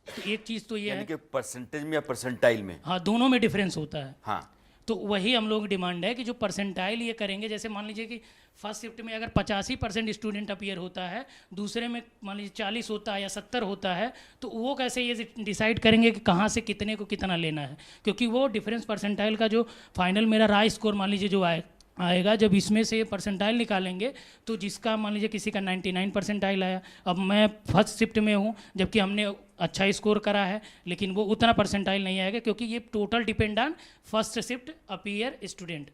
[SPEAKER 10] तो एक चीज़ तो ये
[SPEAKER 1] यानी
[SPEAKER 10] है
[SPEAKER 1] कि परसेंटेज में या परसेंटाइल में?
[SPEAKER 10] हाँ, दोनों में डिफरेंस होता है।
[SPEAKER 1] हाँ,
[SPEAKER 10] तो वही हम लोग डिमांड है कि जो परसेंटाइल ये करेंगे, जैसे मान लीजिए कि फर्स्ट शिफ्ट में अगर 85% स्टूडेंट अपीयर होता है, दूसरे में मान लीजिए 40 होता है या 70 होता है, तो वो कैसे ये डिसाइड करेंगे कि कहाँ से कितने को कितना लेना है? क्योंकि वो डिफरेंस परसेंटाइल का जो फाइनल मेरा राय स्कोर मान लीजिए जो आएगा, जब इसमें से परसेंटाइल निकालेंगे तो जिसका मान लीजिए किसी का 99 परसेंटाइल आया, अब मैं फर्स्ट शिफ्ट में हूँ जबकि हमने अच्छा स्कोर करा है, लेकिन वो उतना परसेंटाइल नहीं आएगा, क्योंकि ये total depend on first shift appear student.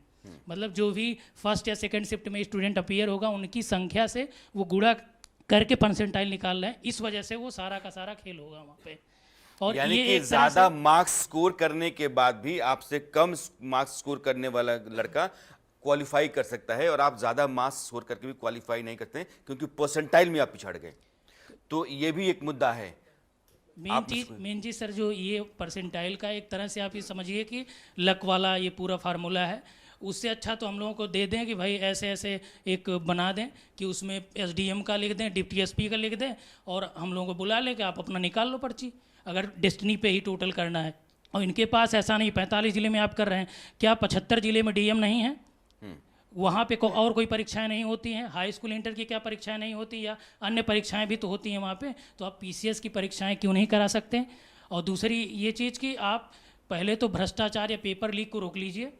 [SPEAKER 10] मतलब जो भी फर्स्ट या सेकंड शिफ्ट में स्टूडेंट अपीयर होगा उनकी संख्या से वो गुणा करके परसेंटाइल निकाल रहे हैं, इस वजह से वो सारा का सारा खेल होगा वहाँ पे। और
[SPEAKER 1] यानी
[SPEAKER 10] ये
[SPEAKER 1] कि
[SPEAKER 10] एक तरह
[SPEAKER 1] ज्यादा
[SPEAKER 10] से
[SPEAKER 1] मार्क्स स्कोर करने के बाद भी आपसे कम मार्क्स स्कोर करने वाला लड़का क्वालिफाई कर सकता है, और आप ज्यादा मार्क्स स्कोर करके भी क्वालिफाई नहीं करते हैं क्योंकि परसेंटाइल में आप पिछड़ गए। तो ये भी एक मुद्दा है।
[SPEAKER 10] मेन चीज़ सर, जो ये परसेंटाइल का एक तरह से आप ये समझिए कि लक वाला ये पूरा फार्मूला है। उससे अच्छा तो हम लोगों को दे दें कि भाई ऐसे ऐसे एक बना दें कि उसमें एसडीएम का लिख दें, डिप्टी एसपी का लिख दें, और हम लोगों को बुला लें कि आप अपना निकाल लो पर्ची, अगर डेस्टिनी पे ही टोटल करना है। और इनके पास ऐसा नहीं, 45 ज़िले में आप कर रहे हैं, क्या 75 ज़िले में डीएम नहीं है? वहाँ पे और कोई परीक्षाएं नहीं होती हैं? हाई स्कूल इंटर की क्या परीक्षाएं नहीं होती, या अन्य परीक्षाएं भी तो होती हैं वहाँ पे? तो आप पीसीएस की परीक्षाएं क्यों नहीं करा सकते? और दूसरी ये चीज़ कि आप पहले तो भ्रष्टाचार या पेपर लीक को रोक लीजिए,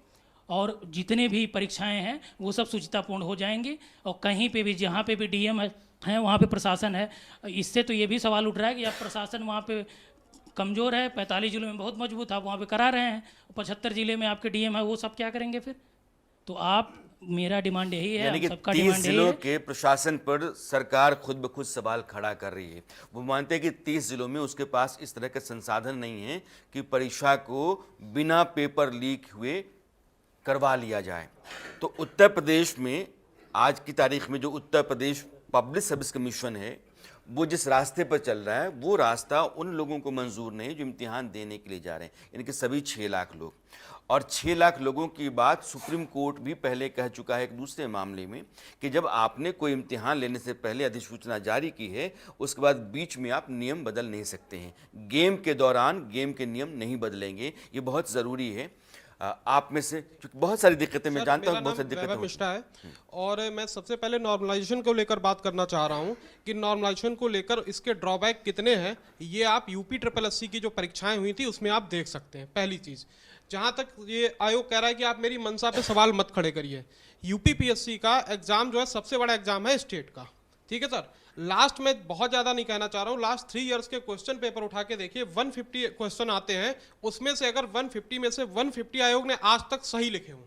[SPEAKER 10] और जितने भी परीक्षाएं हैं वो सब शुचितापूर्ण हो जाएंगी, और कहीं पे भी जहाँ पे भी डीएम है वहाँ पे प्रशासन है। इससे तो ये भी सवाल उठ रहा है कि अब प्रशासन वहाँ पे कमज़ोर है, 45 ज़िलों में बहुत मजबूत, आप वहाँ पे करा रहे हैं, 75 ज़िले में आपके डीएम है, वो सब क्या करेंगे फिर? तो आप, मेरा डिमांड यही है,
[SPEAKER 1] यानी कि
[SPEAKER 10] सबका
[SPEAKER 1] 30
[SPEAKER 10] डिमांड यही
[SPEAKER 1] जिलों
[SPEAKER 10] है।
[SPEAKER 1] के प्रशासन पर सरकार खुद ब खुद सवाल खड़ा कर रही है। वो मानते हैं कि 30 जिलों में उसके पास इस तरह के संसाधन नहीं है कि परीक्षा को बिना पेपर लीक हुए करवा लिया जाए। तो उत्तर प्रदेश में आज की तारीख में जो Uttar Pradesh public service commission है वो जिस रास्ते पर चल रहा है वो रास्ता उन लोगों को मंजूर नहीं जो इम्तिहान देने के लिए जा रहे हैं, यानी कि सभी 6 लाख लोग। और 6 लाख लोगों की बात सुप्रीम कोर्ट भी पहले कह चुका है एक दूसरे मामले में कि जब आपने कोई इम्तिहान लेने से पहले अधिसूचना जारी की है उसके बाद बीच में आप नियम बदल नहीं सकते हैं। गेम के दौरान गेम के नियम नहीं बदलेंगे, ये बहुत ज़रूरी है। आप में से क्योंकि बहुत सारी दिक्कतें मैं जानता हूँ, बहुत सारी दिक्कतें होती
[SPEAKER 11] मिश्रा है और मैं सबसे पहले नॉर्मलाइजेशन को लेकर बात करना चाह रहा हूँ कि नॉर्मलाइजेशन को लेकर इसके ड्रॉबैक कितने हैं ये आप यूपी SSSC की जो परीक्षाएं हुई थी उसमें आप देख सकते हैं। पहली चीज़, जहाँ तक ये आयोग कह रहा है कि आप मेरी मंशा पे सवाल मत खड़े करिए, यूपी PSC का एग्ज़ाम जो है सबसे बड़ा एग्ज़ाम है स्टेट का, ठीक है सर। लास्ट में बहुत ज़्यादा नहीं कहना चाह रहा हूँ, लास्ट 3 इयर्स के क्वेश्चन पेपर उठा के देखिए, 150 क्वेश्चन आते हैं, उसमें से अगर 150 में से 150 आयोग ने आज तक सही लिखे हों,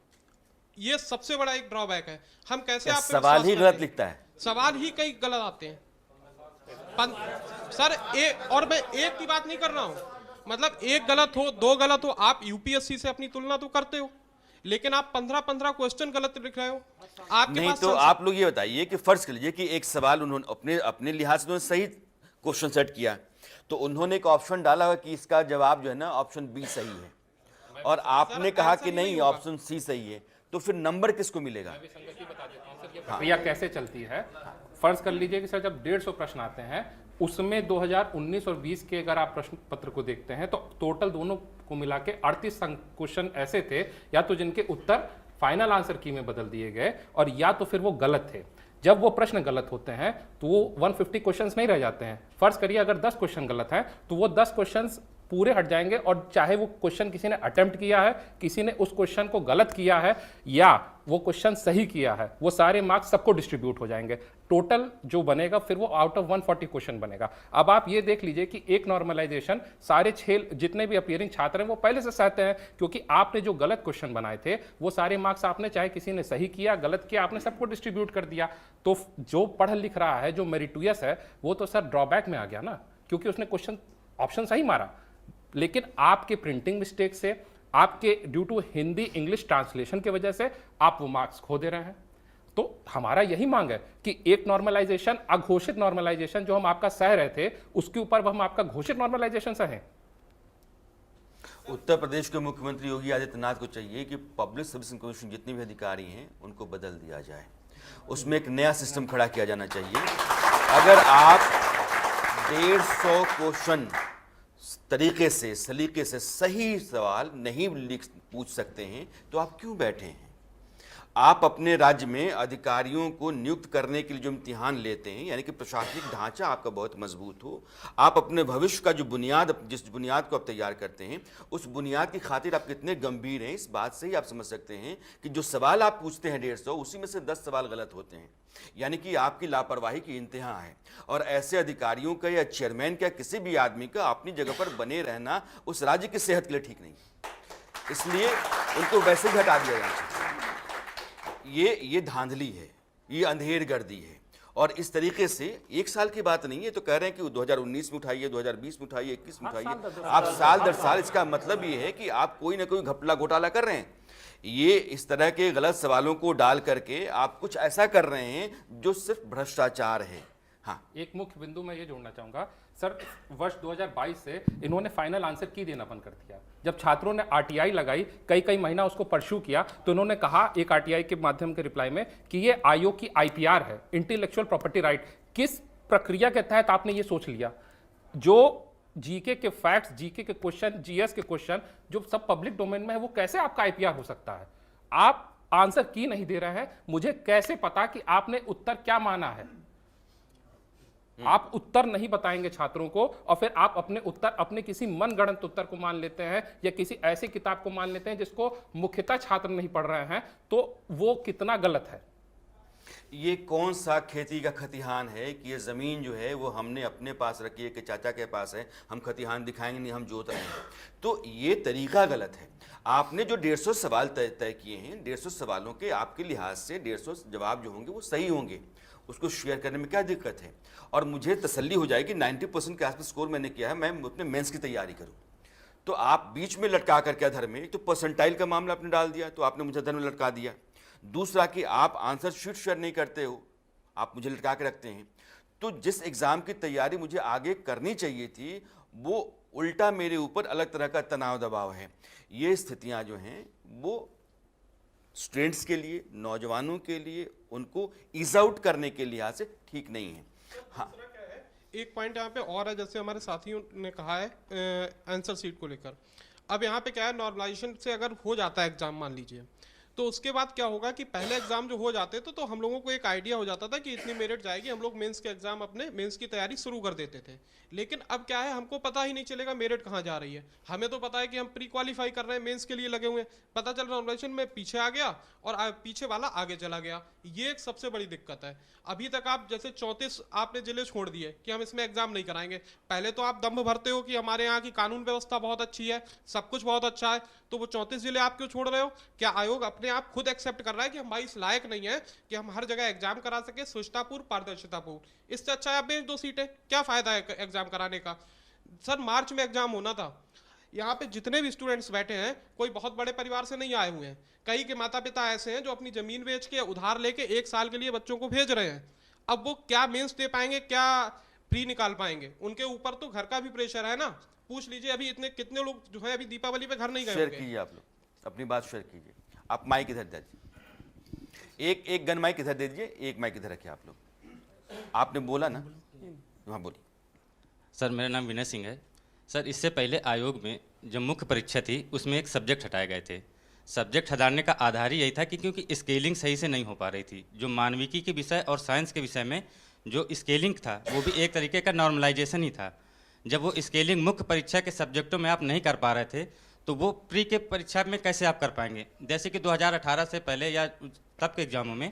[SPEAKER 11] ये सबसे बड़ा एक ड्रॉबैक है। हम कैसे आप
[SPEAKER 1] सवाल ही गलत लिखता है,
[SPEAKER 11] सवाल ही कई गलत आते हैं सर। और मैं एक की बात नहीं कर रहा हूँ, मतलब एक गलत हो 2 गलत हो, आप यूपीएससी से अपनी तुलना तो करते हो, लेकिन आप 15 क्वेश्चन गलत लिख रहे हो। आपके
[SPEAKER 1] नहीं
[SPEAKER 11] पास
[SPEAKER 1] तो आप लोग ये बताइए कि फर्ज कर लीजिए कि एक सवाल उन्होंने अपने लिहाज से उन्होंने सही क्वेश्चन सेट किया, तो उन्होंने एक ऑप्शन डाला हुआ कि इसका जवाब जो है ना ऑप्शन बी सही है और आपने कहा कि नहीं ऑप्शन सी सही है, तो फिर नंबर किसको मिलेगा?
[SPEAKER 3] प्रक्रिया कैसे चलती है? फर्ज कर लीजिए कि सर जब 150 प्रश्न आते हैं उसमें 2019 और 20 के अगर आप प्रश्न पत्र को देखते हैं तो टोटल दोनों को मिला के 38 क्वेश्चन ऐसे थे या तो जिनके उत्तर फाइनल आंसर की में बदल दिए गए और या तो फिर वो गलत थे। जब वो प्रश्न गलत होते हैं तो वो 150 क्वेश्चंस नहीं रह जाते हैं। फर्ज करिए अगर 10 क्वेश्चन गलत हैं तो वो 10 क्वेश्चंस पूरे हट जाएंगे और चाहे वो क्वेश्चन किसी ने अटेम्प्ट किया है, किसी ने उस क्वेश्चन को गलत किया है या वो क्वेश्चन सही किया है, वो सारे मार्क्स सबको डिस्ट्रीब्यूट हो जाएंगे। टोटल जो बनेगा फिर वो आउट ऑफ 140 क्वेश्चन बनेगा। अब आप ये देख लीजिए कि एक नॉर्मलाइजेशन सारे 6 जितने भी अपीयरिंग छात्र हैं वो पहले से सहते हैं, क्योंकि आपने जो गलत क्वेश्चन बनाए थे वो सारे मार्क्स आपने चाहे किसी ने सही किया गलत किया आपने सबको डिस्ट्रीब्यूट कर दिया। तो जो पढ़ लिख रहा है जो मेरिटोरियस है वो तो सर ड्रॉबैक में आ गया ना, क्योंकि उसने क्वेश्चन ऑप्शन सही मारा, लेकिन आपके प्रिंटिंग मिस्टेक से आपके due to Hindi English translation की वजह से आप वो मार्क्स खो दे रहे हैं। तो हमारा यही मांग है कि एक नॉर्मलाइजेशन अघोषित नॉर्मलाइजेशन जो हम आपका सह रहे थे उसके ऊपर हम आपका घोषित नॉर्मलाइजेशन सहें।
[SPEAKER 1] उत्तर प्रदेश के मुख्यमंत्री योगी आदित्यनाथ को चाहिए कि पब्लिक सर्विस कमीशन जितने भी अधिकारी हैं उनको बदल दिया जाए, उसमें एक नया सिस्टम खड़ा किया जाना चाहिए। अगर आप 150 क्वेश्चन तरीके से सलीके से सही सवाल नहीं पूछ सकते हैं तो आप क्यों बैठे हैं? आप अपने राज्य में अधिकारियों को नियुक्त करने के लिए जो इम्तिहान लेते हैं, यानी कि प्रशासनिक ढांचा आपका बहुत मजबूत हो, आप अपने भविष्य का जो बुनियाद जिस बुनियाद को आप तैयार करते हैं उस बुनियाद की खातिर आप कितने गंभीर हैं, इस बात से ही आप समझ सकते हैं कि जो सवाल आप पूछते हैं 150 उसी में से 10 सवाल गलत होते हैं, यानी कि आपकी लापरवाही की इंतहा है। और ऐसे अधिकारियों का या चेयरमैन का किसी भी आदमी का अपनी जगह पर बने रहना उस राज्य की सेहत के लिए ठीक नहीं, इसलिए उनको वैसे ही हटा दिया जाना चाहिए। ये धांधली है, ये अंधेर गर्दी है और इस तरीके से 1 साल की बात नहीं है। तो कह रहे हैं कि 2019 में उठाइए, 2020 में उठाइए, 21 में उठाइए, आप साल दर साल, इसका मतलब ये है कि आप कोई ना कोई घपला घोटाला कर रहे हैं। ये इस तरह के गलत सवालों को डाल करके आप कुछ ऐसा कर रहे हैं जो सिर्फ भ्रष्टाचार है। हाँ,
[SPEAKER 3] एक मुख्य बिंदु मैं ये जोड़ना चाहूंगा सर, वर्ष 2022 से इन्होंने फाइनल आंसर की देना बंद कर दिया। जब छात्रों ने आरटीआई लगाई, कई महीना उसको परस्यू किया, तो उन्होंने कहा एक आरटीआई के माध्यम के रिप्लाई में कि ये आयोग की आईपीआर है, इंटेलेक्चुअल प्रॉपर्टी राइट। किस प्रक्रिया के तहत आपने ये सोच लिया? जो जीके के फैक्ट्स, जीके के क्वेश्चन, जीएस के क्वेश्चन जो सब पब्लिक डोमेन में है वो कैसे आपका आईपीआर हो सकता है? आप आंसर की नहीं दे रहे हैं, मुझे कैसे पता कि आपने उत्तर क्या माना है? आप उत्तर नहीं बताएंगे छात्रों को और फिर आप अपने उत्तर अपने किसी मनगढ़ंत उत्तर को मान लेते हैं या किसी ऐसी किताब को मान लेते हैं जिसको मुख्यतः छात्र नहीं पढ़ रहे हैं, तो वो कितना गलत है।
[SPEAKER 1] ये कौन सा खेती का खतिहान है कि ये ज़मीन जो है वो हमने अपने पास रखी है कि चाचा के पास है, हम खतिहान दिखाएंगे नहीं, हम जोत रहे हैं। तो ये तरीका गलत है। आपने जो 150 सवाल तय किए हैं, 150 सवालों के आपके लिहाज से 150 जवाब जो होंगे वो सही होंगे, उसको शेयर करने में क्या दिक्कत है? और मुझे तसल्ली हो जाएगी 90% के आसपास स्कोर मैंने किया है, मैं अपने मेंस की तैयारी करूँ तो आप बीच में लटका करके अधर में, तो परसेंटाइल का मामला आपने डाल दिया, तो आपने मुझे अधर में लटका दिया। दूसरा कि आप आंसर शीट शेयर नहीं करते हो, आप मुझे लटका के रखते हैं। तो जिस एग्ज़ाम की तैयारी मुझे आगे करनी चाहिए थी, वो उल्टा मेरे ऊपर अलग तरह का तनाव दबाव है। ये स्थितियां जो हैं वो स्टूडेंट्स के लिए, नौजवानों के लिए, उनको ईज आउट करने के लिहाज से ठीक नहीं है। हाँ,
[SPEAKER 11] एक पॉइंट यहाँ पे और है, जैसे हमारे साथियों ने कहा है आंसर सीट को लेकर। अब यहाँ पे क्या है, नॉर्मलाइजेशन से अगर हो जाता है एग्जाम मान लीजिए, तो उसके बाद क्या होगा कि पहले एग्जाम जो हो जाते तो हम लोगों को एक आइडिया हो जाता था कि इतनी मेरिट जाएगी, हम लोग मेंस के एग्जाम अपने मेंस की तैयारी शुरू कर देते थे। लेकिन अब क्या है, हमको पता ही नहीं चलेगा मेरिट कहाँ जा रही है। हमें तो पता है कि हम प्री क्वालिफाई कर रहे हैं, मेंस के लिए लगे हुए हैं, पता चल नॉर्मलाइजेशन में पीछे आ गया और पीछे वाला आगे चला गया। ये एक सबसे बड़ी दिक्कत है। अभी तक आप जैसे 34 आपने जिले छोड़ दिए कि हम इसमें एग्जाम नहीं कराएंगे। पहले तो आप दम भरते हो कि हमारे यहाँ की कानून व्यवस्था बहुत अच्छी है, सब कुछ बहुत अच्छा है, तो वो 34 जिले आप क्यों छोड़ रहे हो? क्या आयोग अपने आप खुद एक्सेप्ट कर रहा है कि हम भाई इस लायक नहीं है कि हम हर जगह एग्जाम करा सके सुष्ठापूर्ण पारदर्शितापूर्ण? इससे अच्छा है आप बेच दो सीटें, क्या फायदा है एग्जाम कराने का? सर मार्च में एग्जाम होना था। यहाँ पे जितने भी स्टूडेंट्स बैठे हैं कोई बहुत बड़े परिवार से नहीं आए हुए हैं। कई के माता पिता ऐसे हैं जो अपनी जमीन बेच के उधार लेके 1 साल के लिए बच्चों को भेज रहे हैं। अब वो क्या मेंस दे पाएंगे, क्या प्री निकाल पाएंगे? उनके ऊपर तो घर का भी प्रेशर है ना। पूछ लीजिए अभी इतने कितने लोग जो है अभी दीपावली पे घर नहीं गए
[SPEAKER 1] शेयर
[SPEAKER 11] होंगे।
[SPEAKER 1] कीजिए, आप लोग अपनी बात शेयर कीजिए। आप माइक इधर दीजिए, एक गन माइक इधर दे दीजिए, एक माइक इधर रखिए। आप लोग, आपने बोला ना, हाँ बोलिए।
[SPEAKER 12] सर मेरा नाम विनय सिंह है। सर इससे पहले आयोग में जो मुख्य परीक्षा थी उसमें एक सब्जेक्ट हटाए गए थे। सब्जेक्ट हटाने का आधार ही यही था कि क्योंकि स्केलिंग सही से नहीं हो पा रही थी। जो मानविकी के विषय और साइंस के विषय में जो स्केलिंग था वो भी एक तरीके का नॉर्मलाइजेशन ही था। जब वो स्केलिंग मुख्य परीक्षा के सब्जेक्टों में आप नहीं कर पा रहे थे तो वो प्री के परीक्षा में कैसे आप कर पाएंगे? जैसे कि 2018 से पहले या तब के एग्जामों में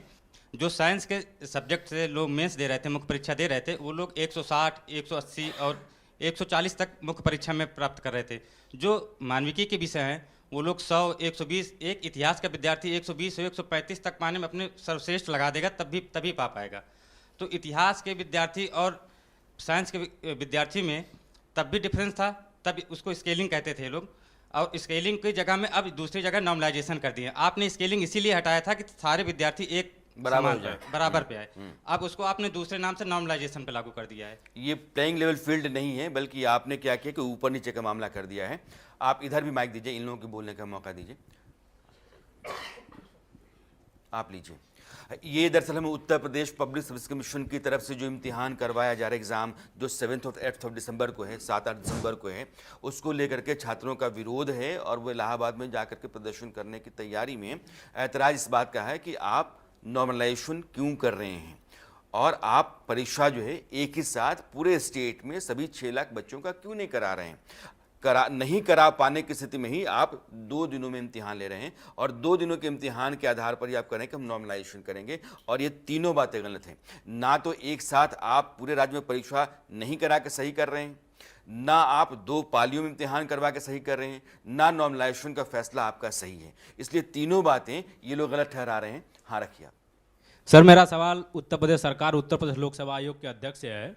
[SPEAKER 12] जो साइंस के सब्जेक्ट से लोग मेंस दे रहे थे, मुख्य परीक्षा दे रहे थे, वो लोग 160, 180 और 140 तक मुख्य परीक्षा में प्राप्त कर रहे थे। जो मानविकी के विषय हैं वो लोग 100, 120, एक इतिहास का विद्यार्थी 120 से 135 तक पाने में अपने सर्वश्रेष्ठ लगा देगा, तभी पा पाएगा। तो इतिहास के विद्यार्थी और साइंस के विद्यार्थी में तब भी डिफरेंस था, तब उसको स्केलिंग कहते थे लोग। और स्केलिंग की जगह में अब दूसरी जगह नॉर्मलाइजेशन कर दिए। आपने स्केलिंग इसीलिए हटाया था कि सारे विद्यार्थी एक बराबर पे आए। अब उसको आपने दूसरे नाम से नॉर्मलाइजेशन पे लागू कर दिया है।
[SPEAKER 1] ये प्लेइंग लेवल फील्ड नहीं है, बल्कि आपने क्या किया कि ऊपर नीचे का मामला कर दिया है। आप इधर भी माइक दीजिए, इन लोगों को बोलने का मौका दीजिए। आप लीजिए। ये दरअसल हमें Uttar Pradesh public service commission की तरफ से जो इम्तिहान करवाया जा रहा है, एग्ज़ाम जो 7 और 8 दिसंबर को है, 7-8 दिसंबर को है, उसको लेकर के छात्रों का विरोध है और वो इलाहाबाद में जाकर के प्रदर्शन करने की तैयारी में। ऐतराज़ इस बात का है कि आप नॉर्मलाइजेशन क्यों कर रहे हैं और आप परीक्षा जो है एक ही साथ पूरे स्टेट में सभी 6 लाख बच्चों का क्यों नहीं करा रहे हैं? नहीं करा पाने की स्थिति में ही आप 2 दिनों में इम्तिहान ले रहे हैं और 2 दिनों के इम्तिहान के आधार पर ही आप कह रहे हैं कि हम नॉर्मलाइजेशन करेंगे। और ये तीनों बातें गलत हैं। ना तो एक साथ आप पूरे राज्य में परीक्षा नहीं करा के सही कर रहे हैं, ना आप 2 पालियों में इम्तिहान करवा के सही कर रहे हैं, ना नॉर्मलाइजेशन का फैसला आपका सही है। इसलिए तीनों बातें ये लोग गलत ठहरा रहे हैं। हाँ रखिए।
[SPEAKER 6] सर मेरा सवाल उत्तर प्रदेश सरकार, उत्तर प्रदेश लोकसभा आयोग के अध्यक्ष से है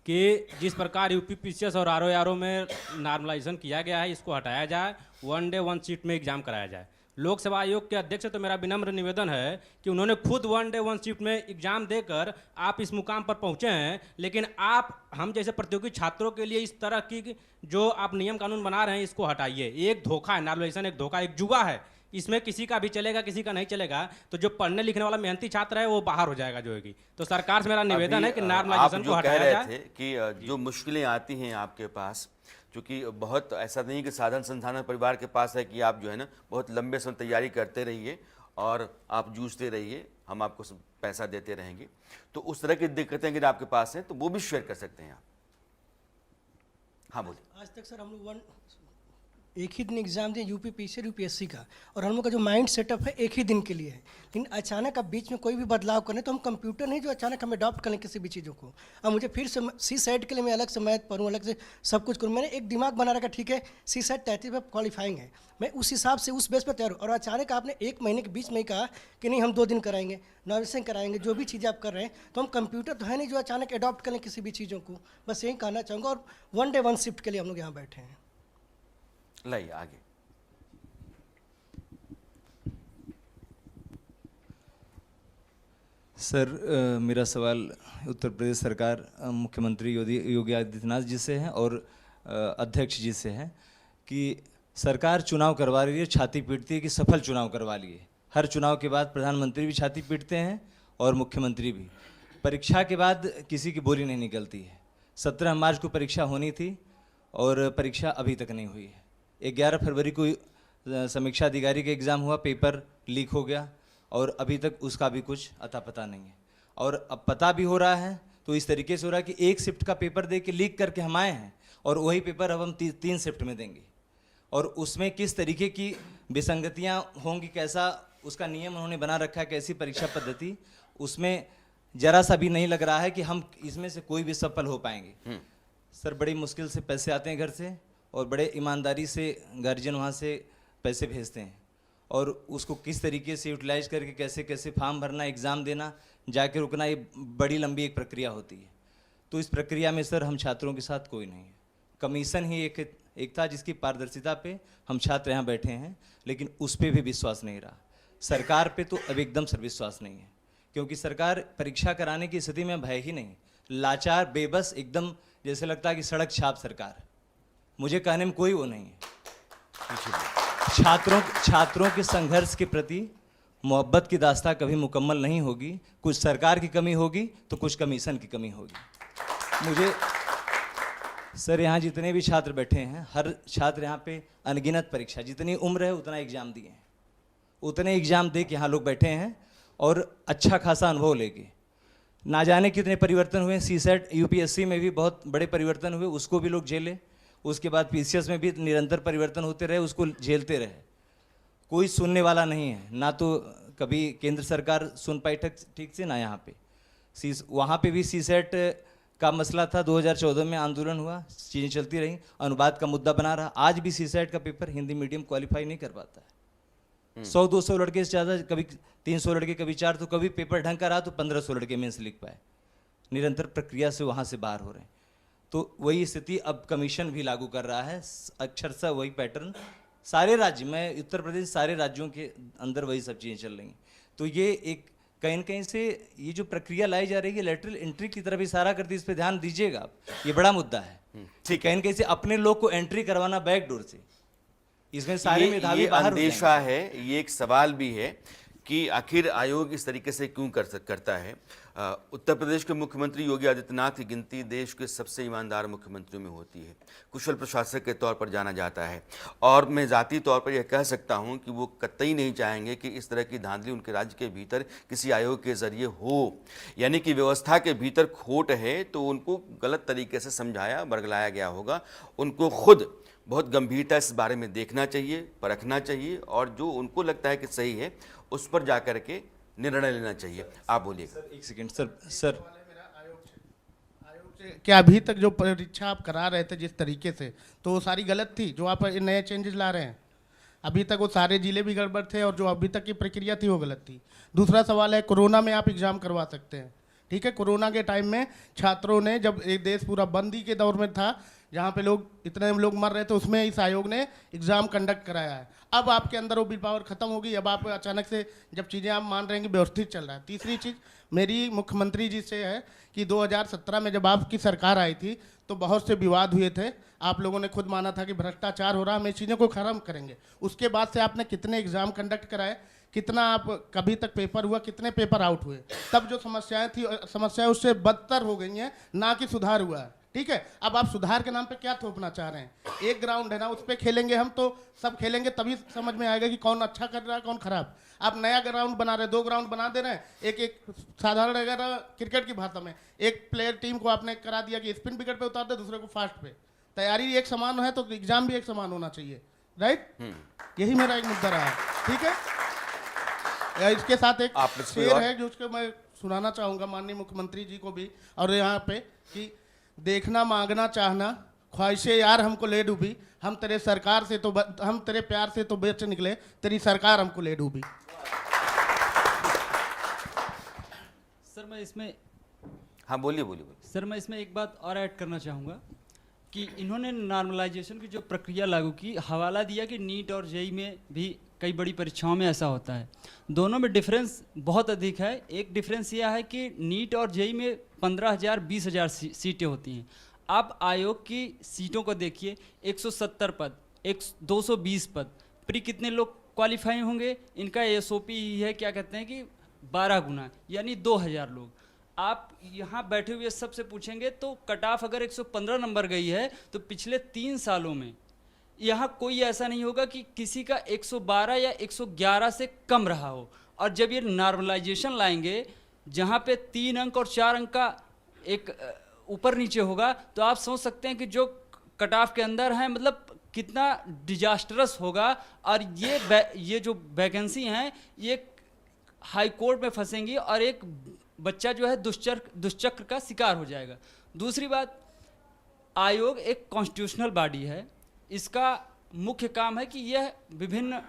[SPEAKER 6] कि जिस प्रकार यूपी पीसीएस और आरओ में नॉर्मलाइजेशन किया गया है, इसको हटाया जाए, 1 डे 1 सीट में एग्जाम कराया जाए। लोकसभा आयोग के अध्यक्ष से तो मेरा विनम्र निवेदन है कि उन्होंने खुद 1 डे 1 शिफ्ट में एग्जाम देकर आप इस मुकाम पर पहुंचे हैं, लेकिन आप हम जैसे प्रतियोगी छात्रों के लिए इस तरह की जो आप नियम कानून बना रहे हैं इसको हटाइए। एक धोखा है, नॉर्मलाइजेशन एक धोखा, एक जुआ है। इसमें किसी का भी चलेगा, किसी का नहीं चलेगा, तो जो पढ़ने लिखने वाला मेहनती छात्र है वो बाहर हो जाएगा जो है। तो सरकार से मेरा निवेदन है कि नॉर्मलाइजेशन को हटाया जाए।
[SPEAKER 1] आप जो कह रहे थे कि जो मुश्किलें आती हैं आपके पास, क्योंकि बहुत ऐसा नहीं कि साधन संसाधन परिवार के पास है कि आप जो है ना बहुत लंबे समय तैयारी करते रहिए और आप जूझते रहिए, हम आपको पैसा देते रहेंगे। तो उस तरह की दिक्कतें अगर आपके पास हैं तो वो भी शेयर कर सकते हैं आप। हाँ बोलिए।
[SPEAKER 13] आज तक सर हम लोग एक ही दिन एग्जाम दिए, यूपी पीसीआर यूपीएससी का, और हम लोग का जो माइंड सेटअप है एक ही दिन के लिए है। लेकिन अचानक अब बीच में कोई भी बदलाव करें तो हम कंप्यूटर नहीं जो अचानक हम अडॉप्ट करें किसी भी चीज़ों को। अब मुझे फिर से सी सेट के लिए मैं अलग से मैथ पढ़ूँ, अलग से सब कुछ करूँ। मैंने एक दिमाग बना रखा, ठीक है सी सेट 33 पर क्वालिफाइंग है, मैं उस हिसाब से उस बेस पर तैयार हूँ। और अचानक आपने 1 महीने के बीच में ही कहा कि नहीं हम 2 दिन कराएंगे, नॉर्मलाइजेशन कराएंगे, जो भी चीज़ें आप कर रहे हैं। तो हम कंप्यूटर तो है नहीं जो अचानक अडॉप्ट करें किसी भी चीज़ों को। बस यही कहना चाहूँगा। और 1 डे 1 शिफ्ट के लिए हम लोग यहाँ बैठे हैं।
[SPEAKER 1] लाइए आगे।
[SPEAKER 14] सर मेरा सवाल उत्तर प्रदेश सरकार मुख्यमंत्री योगी आदित्यनाथ जी से है और अध्यक्ष जी से है कि सरकार चुनाव करवा रही है, छाती पीटती है कि सफल चुनाव करवा लिए। हर चुनाव के बाद प्रधानमंत्री भी छाती पीटते हैं और मुख्यमंत्री भी। परीक्षा के बाद किसी की बोली नहीं निकलती है। 17 मार्च को परीक्षा होनी थी और परीक्षा अभी तक नहीं हुई है। 11 फरवरी को समीक्षा अधिकारी का एग्ज़ाम हुआ, पेपर लीक हो गया और अभी तक उसका भी कुछ अता पता नहीं है। और अब पता भी हो रहा है तो इस तरीके से हो रहा है कि एक शिफ्ट का पेपर दे के लीक करके हम आए हैं और वही पेपर अब हम 3 शिफ्ट में देंगे। और उसमें किस तरीके की विसंगतियां होंगी, कैसा उसका नियम उन्होंने बना रखा है, कैसी परीक्षा पद्धति, उसमें जरा सा भी नहीं लग रहा है कि हम इसमें से कोई भी सफल हो पाएंगे। सर बड़ी मुश्किल से पैसे आते हैं घर से और बड़े ईमानदारी से गार्जियन वहाँ से पैसे भेजते हैं और उसको किस तरीके से यूटिलाइज करके कैसे कैसे फॉर्म भरना, एग्ज़ाम देना, जाके रुकना, ये बड़ी लंबी एक प्रक्रिया होती है। तो इस प्रक्रिया में सर हम छात्रों के साथ कोई नहीं है। कमीशन ही एक था जिसकी पारदर्शिता पे हम छात्र यहाँ बैठे हैं, लेकिन उस पर भी विश्वास नहीं रहा। सरकार पे तो अब एकदम सर विश्वास नहीं है, क्योंकि सरकार परीक्षा कराने की स्थिति में भय ही नहीं, लाचार, बेबस, एकदम जैसे लगता है कि सड़क छाप सरकार। मुझे कहने में कोई वो नहीं है। छात्रों के संघर्ष के प्रति मोहब्बत की दास्तां कभी मुकम्मल नहीं होगी। कुछ सरकार की कमी होगी तो कुछ कमीशन की कमी होगी। मुझे सर यहाँ जितने भी छात्र बैठे हैं, हर छात्र यहाँ पे अनगिनत परीक्षा, जितनी उम्र है उतना एग्ज़ाम दिए हैं, उतने एग्ज़ाम दे के यहाँ लोग बैठे हैं और अच्छा खासा अनुभव लेके। ना जाने कितने परिवर्तन हुए, सीसेट यूपीएससी में भी बहुत बड़े परिवर्तन हुए, उसको भी लोग झेले। उसके बाद पीसीएस में भी निरंतर परिवर्तन होते रहे, उसको झेलते रहे। कोई सुनने वाला नहीं है, ना तो कभी केंद्र सरकार सुन पाई ठीक से, ना यहाँ पे। वहाँ पे भी सीसेट का मसला था, 2014 में आंदोलन हुआ, चीज़ें चलती रहीं, अनुवाद का मुद्दा बना रहा। आज भी सीसेट का पेपर हिंदी मीडियम क्वालिफाई नहीं कर पाता है। 100-200 लड़के से ज़्यादा, कभी 300 लड़के, कभी 4, तो कभी पेपर ढंग का रहा तो 1500 लड़के मेंस लिख पाए। निरंतर प्रक्रिया से वहाँ से बाहर हो रहे हैं। तो वही स्थिति अब कमीशन भी लागू कर रहा है, अक्षरशः वही पैटर्न सारे राज्य में, उत्तर प्रदेश सारे राज्यों के अंदर वही सब चीज़ें चल रही हैं। तो ये एक कहीं न कहीं से ये जो प्रक्रिया लाई जा रही है लैटरल एंट्री की तरफ इशारा करती है। इस पर ध्यान दीजिएगा आप, ये बड़ा मुद्दा है। ठीक, कहीं न कहीं से अपने लोग को एंट्री करवाना बैक डोर से, इसमें सारे मेधावी बाहर हो
[SPEAKER 1] अंदेशा
[SPEAKER 14] जाएंगे।
[SPEAKER 1] है, ये एक सवाल भी है कि आखिर आयोग इस तरीके से क्यों करता है। उत्तर प्रदेश के मुख्यमंत्री योगी आदित्यनाथ की गिनती देश के सबसे ईमानदार मुख्यमंत्रियों में होती है। कुशल प्रशासक के तौर पर जाना जाता है और मैं ज़ाती तौर पर यह कह सकता हूं कि वो कतई नहीं चाहेंगे कि इस तरह की धांधली उनके राज्य के भीतर किसी आयोग के ज़रिए हो। यानी कि व्यवस्था के भीतर खोट है तो उनको गलत तरीके से समझाया बरगलाया गया होगा। उनको खुद बहुत गंभीरता इस बारे में देखना चाहिए, परखना चाहिए और जो उनको लगता है कि सही है उस पर जाकर के निर्णय लेना चाहिए। आप बोलिए।
[SPEAKER 14] एक सेकंड सर
[SPEAKER 15] क्या अभी तक जो परीक्षा आप करा रहे थे जिस तरीके से, तो वो सारी गलत थी जो आप नए चेंजेस ला रहे हैं? अभी तक वो सारे जिले भी गड़बड़ थे और जो अभी तक की प्रक्रिया थी वो गलत थी। दूसरा सवाल है, कोरोना में आप एग्ज़ाम करवा सकते हैं, ठीक है। कोरोना के टाइम में छात्रों ने, जब एक देश पूरा बंदी के दौर में था, जहाँ पे इतने लोग मर रहे थे, उसमें इस आयोग ने एग्ज़ाम कंडक्ट कराया है। अब आपके अंदर वो विल पावर ख़त्म होगी। अब आप अचानक से जब चीज़ें आप मान रहे हैं कि व्यवस्थित चल रहा है। तीसरी चीज़ मेरी मुख्यमंत्री जी से है कि 2017 में जब आपकी सरकार आई थी तो बहुत से विवाद हुए थे। आप लोगों ने खुद माना था कि भ्रष्टाचार हो रहा, हम इस चीज़ों को खत्म करेंगे। उसके बाद से आपने कितने एग्ज़ाम कंडक्ट कराए, कितना आप कभी तक पेपर हुआ, कितने पेपर आउट हुए? तब जो समस्याएं थी, समस्याएं उससे बदतर हो गई हैं, ना कि सुधार हुआ है, ठीक है। अब आप सुधार के नाम पे क्या थोपना चाह रहे हैं? एक ग्राउंड है ना, उस पर खेलेंगे हम, तो सब खेलेंगे, तभी समझ में आएगा कि कौन अच्छा कर रहा है कौन खराब। आप नया ग्राउंड बना रहे हैं, 2 ग्राउंड बना दे रहे हैं। एक साधारण अगर क्रिकेट की भाषा में, एक प्लेयर टीम को आपने करा दिया कि स्पिन विकेट पे उतार दे, दूसरे को फास्ट पे। तैयारी एक समान है तो एग्जाम भी एक समान होना चाहिए, राइट। यही मेरा एक मुद्दा रहा है, ठीक है। इसके साथ एक शेर है जो उसको मैं सुनाना चाहूँगा माननीय मुख्यमंत्री जी को भी और यहाँ पे, कि देखना मांगना चाहना ख्वाहिशे यार हमको ले डूबी, हम तेरे सरकार से तो हम तेरे प्यार से तो बेच निकले, तेरी सरकार हमको ले डूबी।
[SPEAKER 16] सर मैं इसमें
[SPEAKER 1] हाँ बोलिए।
[SPEAKER 16] सर मैं इसमें एक बात और ऐड करना चाहूँगा कि इन्होंने नॉर्मलाइजेशन की जो प्रक्रिया लागू की, हवाला दिया कि नीट और जेई में भी कई बड़ी परीक्षाओं में ऐसा होता है। दोनों में डिफरेंस बहुत अधिक है। एक डिफरेंस यह है कि नीट और जेई में 15,000 20,000 सीटें होती हैं। आप आयोग की सीटों को देखिए, 170 पद, 220 पद, प्री कितने लोग क्वालिफाई होंगे? इनका एसओपी है, क्या कहते हैं कि 12 गुना, यानी 2,000 लोग। आप यहाँ बैठे हुए सबसे पूछेंगे तो कट ऑफ अगर 115 नंबर गई है तो पिछले 3 सालों में यहाँ कोई ऐसा नहीं होगा कि किसी का 112 या 111 से कम रहा हो। और जब ये नॉर्मलाइजेशन लाएंगे जहाँ पे 3 अंक और 4 अंक का एक ऊपर नीचे होगा, तो आप सोच सकते हैं कि जो कट ऑफ के अंदर हैं मतलब कितना डिजास्टरस होगा। और ये जो वैकेंसी हैं ये हाई कोर्ट में फंसेंगी और एक बच्चा जो है दुष्चक्र का शिकार हो जाएगा। दूसरी बात, आयोग एक कॉन्स्टिट्यूशनल बॉडी है। इसका मुख्य काम है कि यह विभिन्न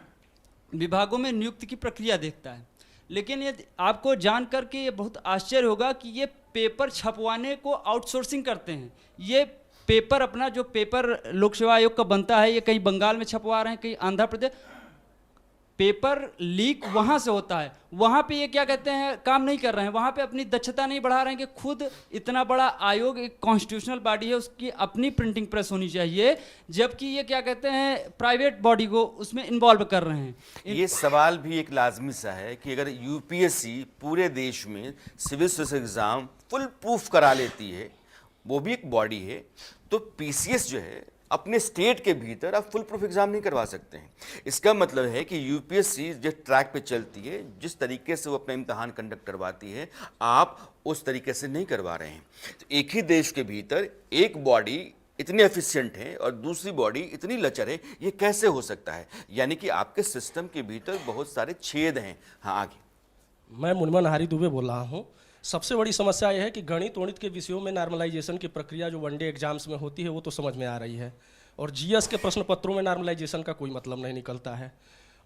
[SPEAKER 16] विभागों में नियुक्ति की प्रक्रिया देखता है। लेकिन ये आपको जान कर के ये बहुत आश्चर्य होगा कि ये पेपर छपवाने को आउटसोर्सिंग करते हैं। ये पेपर अपना जो पेपर लोक सेवा आयोग का बनता है, ये कहीं बंगाल में छपवा रहे हैं, कहीं आंध्र प्रदेश। पेपर लीक वहाँ से होता है, वहाँ पे ये क्या कहते हैं काम नहीं कर रहे हैं, वहाँ पे अपनी दक्षता नहीं बढ़ा रहे हैं कि खुद इतना बड़ा आयोग, एक कॉन्स्टिट्यूशनल बॉडी है, उसकी अपनी प्रिंटिंग प्रेस होनी चाहिए, जबकि ये क्या कहते हैं प्राइवेट बॉडी को उसमें इन्वॉल्व कर रहे हैं।
[SPEAKER 1] ये सवाल भी एक लाजमी सा है कि अगर यूपीएससी पूरे देश में civil service exam full proof करा लेती है, वो भी एक बॉडी है, तो पीसीएस जो है अपने स्टेट के भीतर आप फुल प्रूफ एग्जाम नहीं करवा सकते हैं। इसका मतलब है कि यूपीएससी जिस ट्रैक पे चलती है, जिस तरीके से वो अपना इम्तहान कंडक्ट करवाती है, आप उस तरीके से नहीं करवा रहे हैं। तो एक ही देश के भीतर एक बॉडी इतनी एफिशिएंट है और दूसरी बॉडी इतनी लचर है, ये कैसे हो सकता है? यानी कि आपके सिस्टम के भीतर बहुत सारे छेद हैं। हाँ, आगे।
[SPEAKER 17] मैं मुनमन हारी दुबे बोल रहा हूँ। सबसे बड़ी समस्या यह है कि गणित वणित के विषयों में नॉर्मलाइजेशन की प्रक्रिया जो वनडे एग्जाम्स में होती है वो तो समझ में आ रही है, और जीएस के प्रश्न पत्रों में नॉर्मलाइजेशन का कोई मतलब नहीं निकलता है।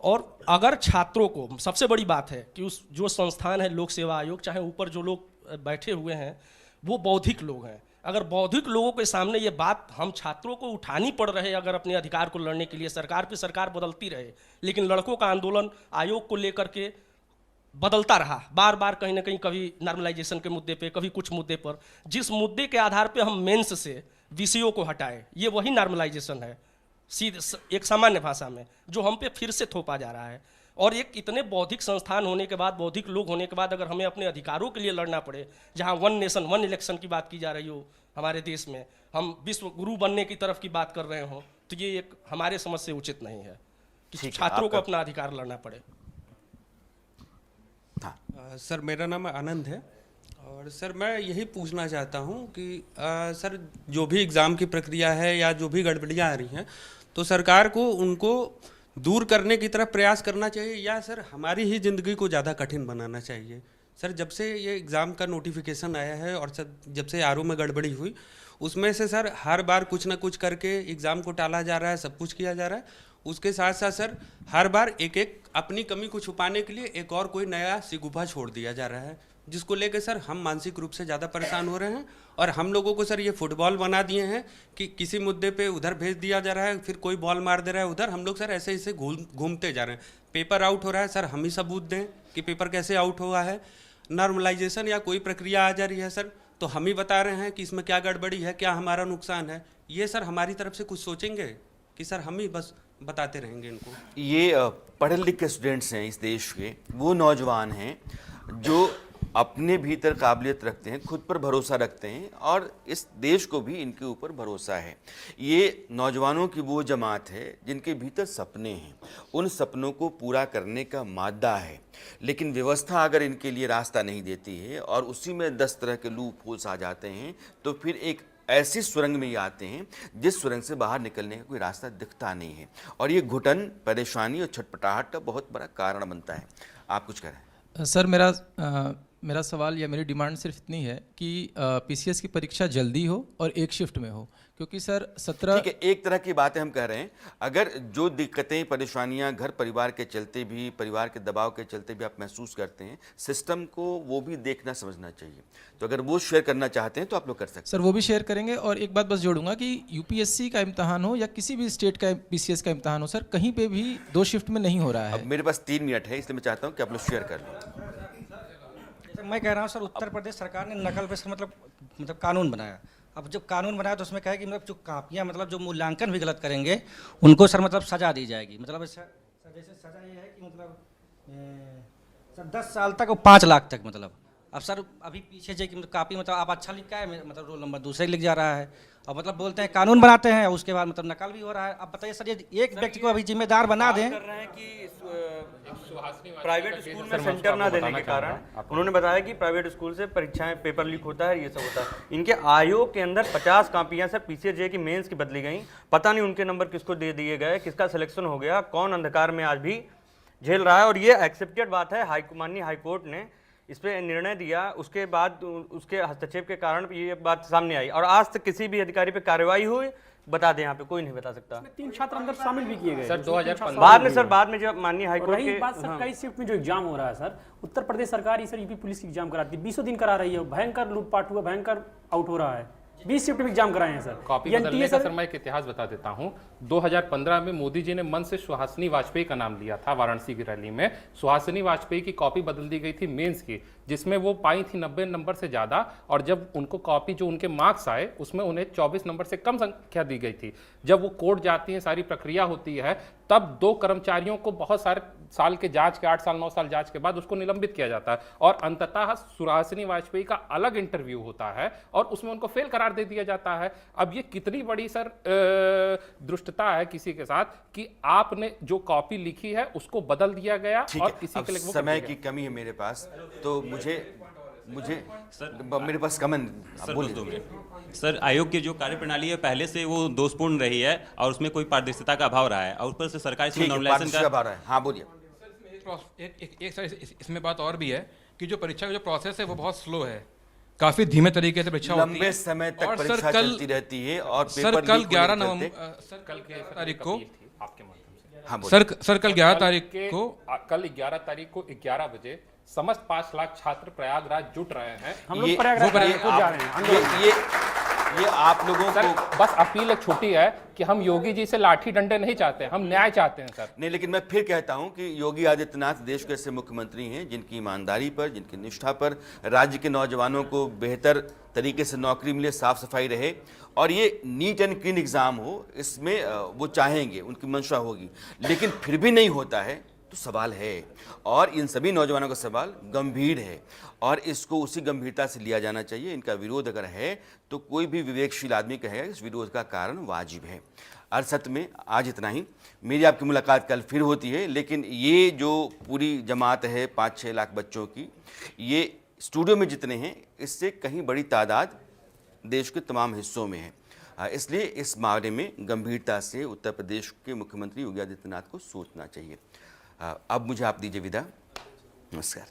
[SPEAKER 17] और अगर छात्रों को, सबसे बड़ी बात है कि उस जो संस्थान है लोक सेवा आयोग, चाहे ऊपर जो लोग बैठे हुए हैं वो बौद्धिक लोग हैं, अगर बौद्धिक लोगों के सामने ये बात हम छात्रों को उठानी पड़ रहे, अगर अपने अधिकार को लड़ने के लिए, सरकार पे सरकार बदलती रहे लेकिन लड़कों का आंदोलन आयोग को लेकर के बदलता रहा, बार बार कहीं ना कहीं, कभी नॉर्मलाइजेशन के मुद्दे पे, कभी कुछ मुद्दे पर, जिस मुद्दे के आधार पे हम मेंस से विषयों को हटाए, ये वही नॉर्मलाइजेशन है सीधे एक सामान्य भाषा में, जो हम पे फिर से थोपा जा रहा है। और एक इतने बौद्धिक संस्थान होने के बाद, बौद्धिक लोग होने के बाद, अगर हमें अपने अधिकारों के लिए लड़ना पड़े, जहाँ 1 नेशन 1 इलेक्शन की बात की जा रही हो हमारे देश में, हम विश्व गुरु बनने की तरफ की बात कर रहे हो, तो ये एक हमारे समझ से उचित नहीं है कि छात्रों को अपना अधिकार लड़ना पड़े।
[SPEAKER 18] सर, मेरा नाम आनंद है और सर मैं यही पूछना चाहता हूँ कि सर जो भी एग्ज़ाम की प्रक्रिया है या जो भी गड़बड़ियाँ आ रही हैं, तो सरकार को उनको दूर करने की तरफ प्रयास करना चाहिए या सर हमारी ही ज़िंदगी को ज़्यादा कठिन बनाना चाहिए? सर, जब से ये एग्ज़ाम का नोटिफिकेशन आया है और सर जब से आरओ में गड़बड़ी हुई, उसमें से सर हर बार कुछ ना कुछ करके एग्ज़ाम को टाला जा रहा है, सब कुछ किया जा रहा है। उसके साथ साथ सर हर बार एक एक अपनी कमी को छुपाने के लिए एक और कोई नया सिगुफा छोड़ दिया जा रहा है, जिसको लेकर सर हम मानसिक रूप से ज़्यादा परेशान हो रहे हैं। और हम लोगों को सर ये फुटबॉल बना दिए हैं कि किसी मुद्दे पे उधर भेज दिया जा रहा है, फिर कोई बॉल मार दे रहा है उधर, हम लोग सर ऐसे ऐसे घूमते जा रहे हैं। पेपर आउट हो रहा है, सर हम ही सबूत दें कि पेपर कैसे आउट हुआ है। नॉर्मलाइजेशन या कोई प्रक्रिया आ जा रही है सर, तो हम ही बता रहे हैं कि इसमें क्या गड़बड़ी है, क्या हमारा नुकसान है। ये सर हमारी तरफ से कुछ सोचेंगे कि सर हम ही बस बताते रहेंगे इनको? ये
[SPEAKER 1] पढ़े लिखे स्टूडेंट्स हैं इस देश के, वो नौजवान हैं जो अपने भीतर काबिलियत रखते हैं, खुद पर भरोसा रखते हैं और इस देश को भी इनके ऊपर भरोसा है। ये नौजवानों की वो जमात है जिनके भीतर सपने हैं, उन सपनों को पूरा करने का मादा है, लेकिन व्यवस्था अगर इनके लिए रास्ता नहीं देती है और उसी में 10 तरह के लूप होल्स आ जाते हैं, तो फिर एक ऐसी सुरंग में ये आते हैं जिस सुरंग से बाहर निकलने का कोई रास्ता दिखता नहीं है, और ये घुटन, परेशानी और छटपटाहट का बहुत बड़ा कारण बनता है। आप कुछ करें।
[SPEAKER 19] सर, मेरा मेरा सवाल या मेरी डिमांड सिर्फ इतनी है कि पीसीएस की परीक्षा जल्दी हो और एक शिफ्ट में हो, क्योंकि सर 17
[SPEAKER 1] ठीक है, एक तरह की बातें हम कह रहे हैं। अगर जो दिक्कतें परेशानियां घर परिवार के चलते भी, परिवार के दबाव के चलते भी आप महसूस करते हैं, सिस्टम को वो भी देखना समझना चाहिए। तो अगर वो शेयर करना चाहते हैं तो आप लोग कर सकते हैं।
[SPEAKER 19] सर वो भी शेयर करेंगे। और एक बात बस जोड़ूंगा कि यूपीएससी का इम्तहान हो या किसी भी स्टेट का पीसीएस का इम्तहान हो सर, कहीं पे भी 2 शिफ्ट में नहीं हो रहा है।
[SPEAKER 1] अब मेरे पास 3 मिनट है, इसलिए मैं चाहता हूँ कि आप लोग शेयर कर लो।
[SPEAKER 20] मैं कह रहा हूँ सर, उत्तर प्रदेश सरकार ने नकल पे सर मतलब कानून बनाया। अब जब कानून बनाया तो उसमें कहा कि मतलब जो कापियाँ मतलब जो मूल्यांकन भी गलत करेंगे उनको सर मतलब सज़ा दी जाएगी। मतलब सर जैसे सज़ा ये है कि मतलब सर 10 साल तक और 5 लाख तक। मतलब अब सर अभी पीछे जो कि कापी मतलब आप अच्छा लिखा है, मतलब रोल नंबर दूसरे लिख जा रहा है, और मतलब बोलते हैं कानून बनाते हैं, उसके बाद मतलब नकल भी हो रहा है। अब बताइए सर, ये एक व्यक्ति को अभी जिम्मेदार बना दें।
[SPEAKER 2] कर रहे हैं कि प्राइवेट स्कूल में सेंटर ना देने के कारण उन्होंने बताया कि प्राइवेट स्कूल से परीक्षाएं पेपर लीक होता है, ये सब होता है। इनके आयोग के अंदर 50 कापियां सर पीसीजे की मेंस की बदली गई। पता नहीं उनके नंबर किसको दे दिए गए, किसका सिलेक्शन हो गया, कौन अंधकार में आज भी झेल रहा है। और ये एक्सेप्टेड बात है, माननीय हाईकोर्ट ने इस पर निर्णय दिया, उसके बाद उसके हस्तक्षेप के कारण ये बात सामने आई। और आज तक किसी भी अधिकारी पे कार्रवाई हुई बता दें, यहाँ पे कोई नहीं बता सकता।
[SPEAKER 6] 3 छात्र अंदर शामिल भी किए गए
[SPEAKER 3] सर 2015
[SPEAKER 2] बाद में जब माननीय हाईकोर्ट
[SPEAKER 6] के बात सर कई शिफ्ट में जो एग्जाम हो रहा है सर, उत्तर प्रदेश सरकार ही सर यूपी पुलिस की एग्जाम कराती है, 20 दिन करा रही है, भयंकर लूटपाट हुआ, भयंकर आउट हो रहा है। 20 शिफ्ट में एग्जाम कराए हैं सर।
[SPEAKER 3] कॉपी बदलने का सर मैं एक इतिहास बता देता हूं। 2015 में मोदी जी ने मन से सुहासिनी वाजपेयी का नाम लिया था वाराणसी की रैली में। सुहासिनी वाजपेयी की कॉपी बदल दी गई थी मेंस की, जिसमें वो पाई थी 90 नंबर से ज़्यादा, और जब उनको कॉपी जो उनके मार्क्स आए उसमें उन्हें 24 नंबर से कम संख्या दी गई थी। जब वो कोर्ट जाती है, सारी प्रक्रिया होती है, तब 2 कर्मचारियों को बहुत सारे साल के जांच के 8 साल 9 साल जांच के बाद उसको निलंबित किया जाता है, और अंततः सुहासिनी वाजपेयी का अलग इंटरव्यू होता है और उसमें उनको फेल करार दे दिया जाता है। अब ये कितनी बड़ी सर दुष्टता है किसी के साथ कि आपने जो कॉपी लिखी है उसको बदल दिया गया और किसी के लिए वो
[SPEAKER 1] समय की कमी है मेरे पास, तो मुझे मेरे पास कमन
[SPEAKER 21] सर, आयोग की जो कार्यप्रणाली है पहले से वो दोषपूर्ण रही है और उसमें कोई पारदर्शिता का अभाव रहा है, और ऊपर से सरकार इसमें नॉर्मलाइजेशन का
[SPEAKER 1] अभाव रहा है। हाँ बोलिए।
[SPEAKER 3] एक सर इसमें बात और भी है कि जो परीक्षा का जो प्रोसेस है वो बहुत स्लो है, काफी धीमे तरीके से परीक्षा होती है,
[SPEAKER 1] लंबे समय तक परीक्षा चलती रहती है। और
[SPEAKER 3] सर कल 11 नवंबर सर कल तारीख को सर कल 11 तारीख को कल 11 तारीख को 11 बजे समस्त 5 लाख छात्र प्रयागराज जुट रहे हैं।
[SPEAKER 6] हम लोग प्रयागराज जा रहे हैं।
[SPEAKER 1] ये आप लोगों को
[SPEAKER 3] बस अपील एक छोटी है कि हम योगी जी से लाठी डंडे नहीं चाहते, हम न्याय चाहते हैं सर।
[SPEAKER 1] नहीं, लेकिन मैं फिर कहता हूं कि योगी आदित्यनाथ देश के ऐसे मुख्यमंत्री हैं जिनकी ईमानदारी पर, जिनकी निष्ठा पर राज्य के नौजवानों को बेहतर तरीके से नौकरी मिले, साफ सफाई रहे, और ये नीट एंड क्लीन एग्जाम हो, इसमें वो चाहेंगे, उनकी मंशा होगी। लेकिन फिर भी नहीं होता है तो सवाल है, और इन सभी नौजवानों का सवाल गंभीर है और इसको उसी गंभीरता से लिया जाना चाहिए। इनका विरोध अगर है तो कोई भी विवेकशील आदमी कहेगा इस विरोध का कारण वाजिब है। अरसत में आज इतना ही। मेरी आपकी मुलाकात कल फिर होती है, लेकिन ये जो पूरी जमात है 5-6 लाख बच्चों की, ये स्टूडियो में जितने हैं इससे कहीं बड़ी तादाद देश के तमाम हिस्सों में है। इसलिए इस मामले में गंभीरता से उत्तर प्रदेश के मुख्यमंत्री योगी आदित्यनाथ को सोचना चाहिए। अब मुझे आप दीजिए विदा। नमस्कार।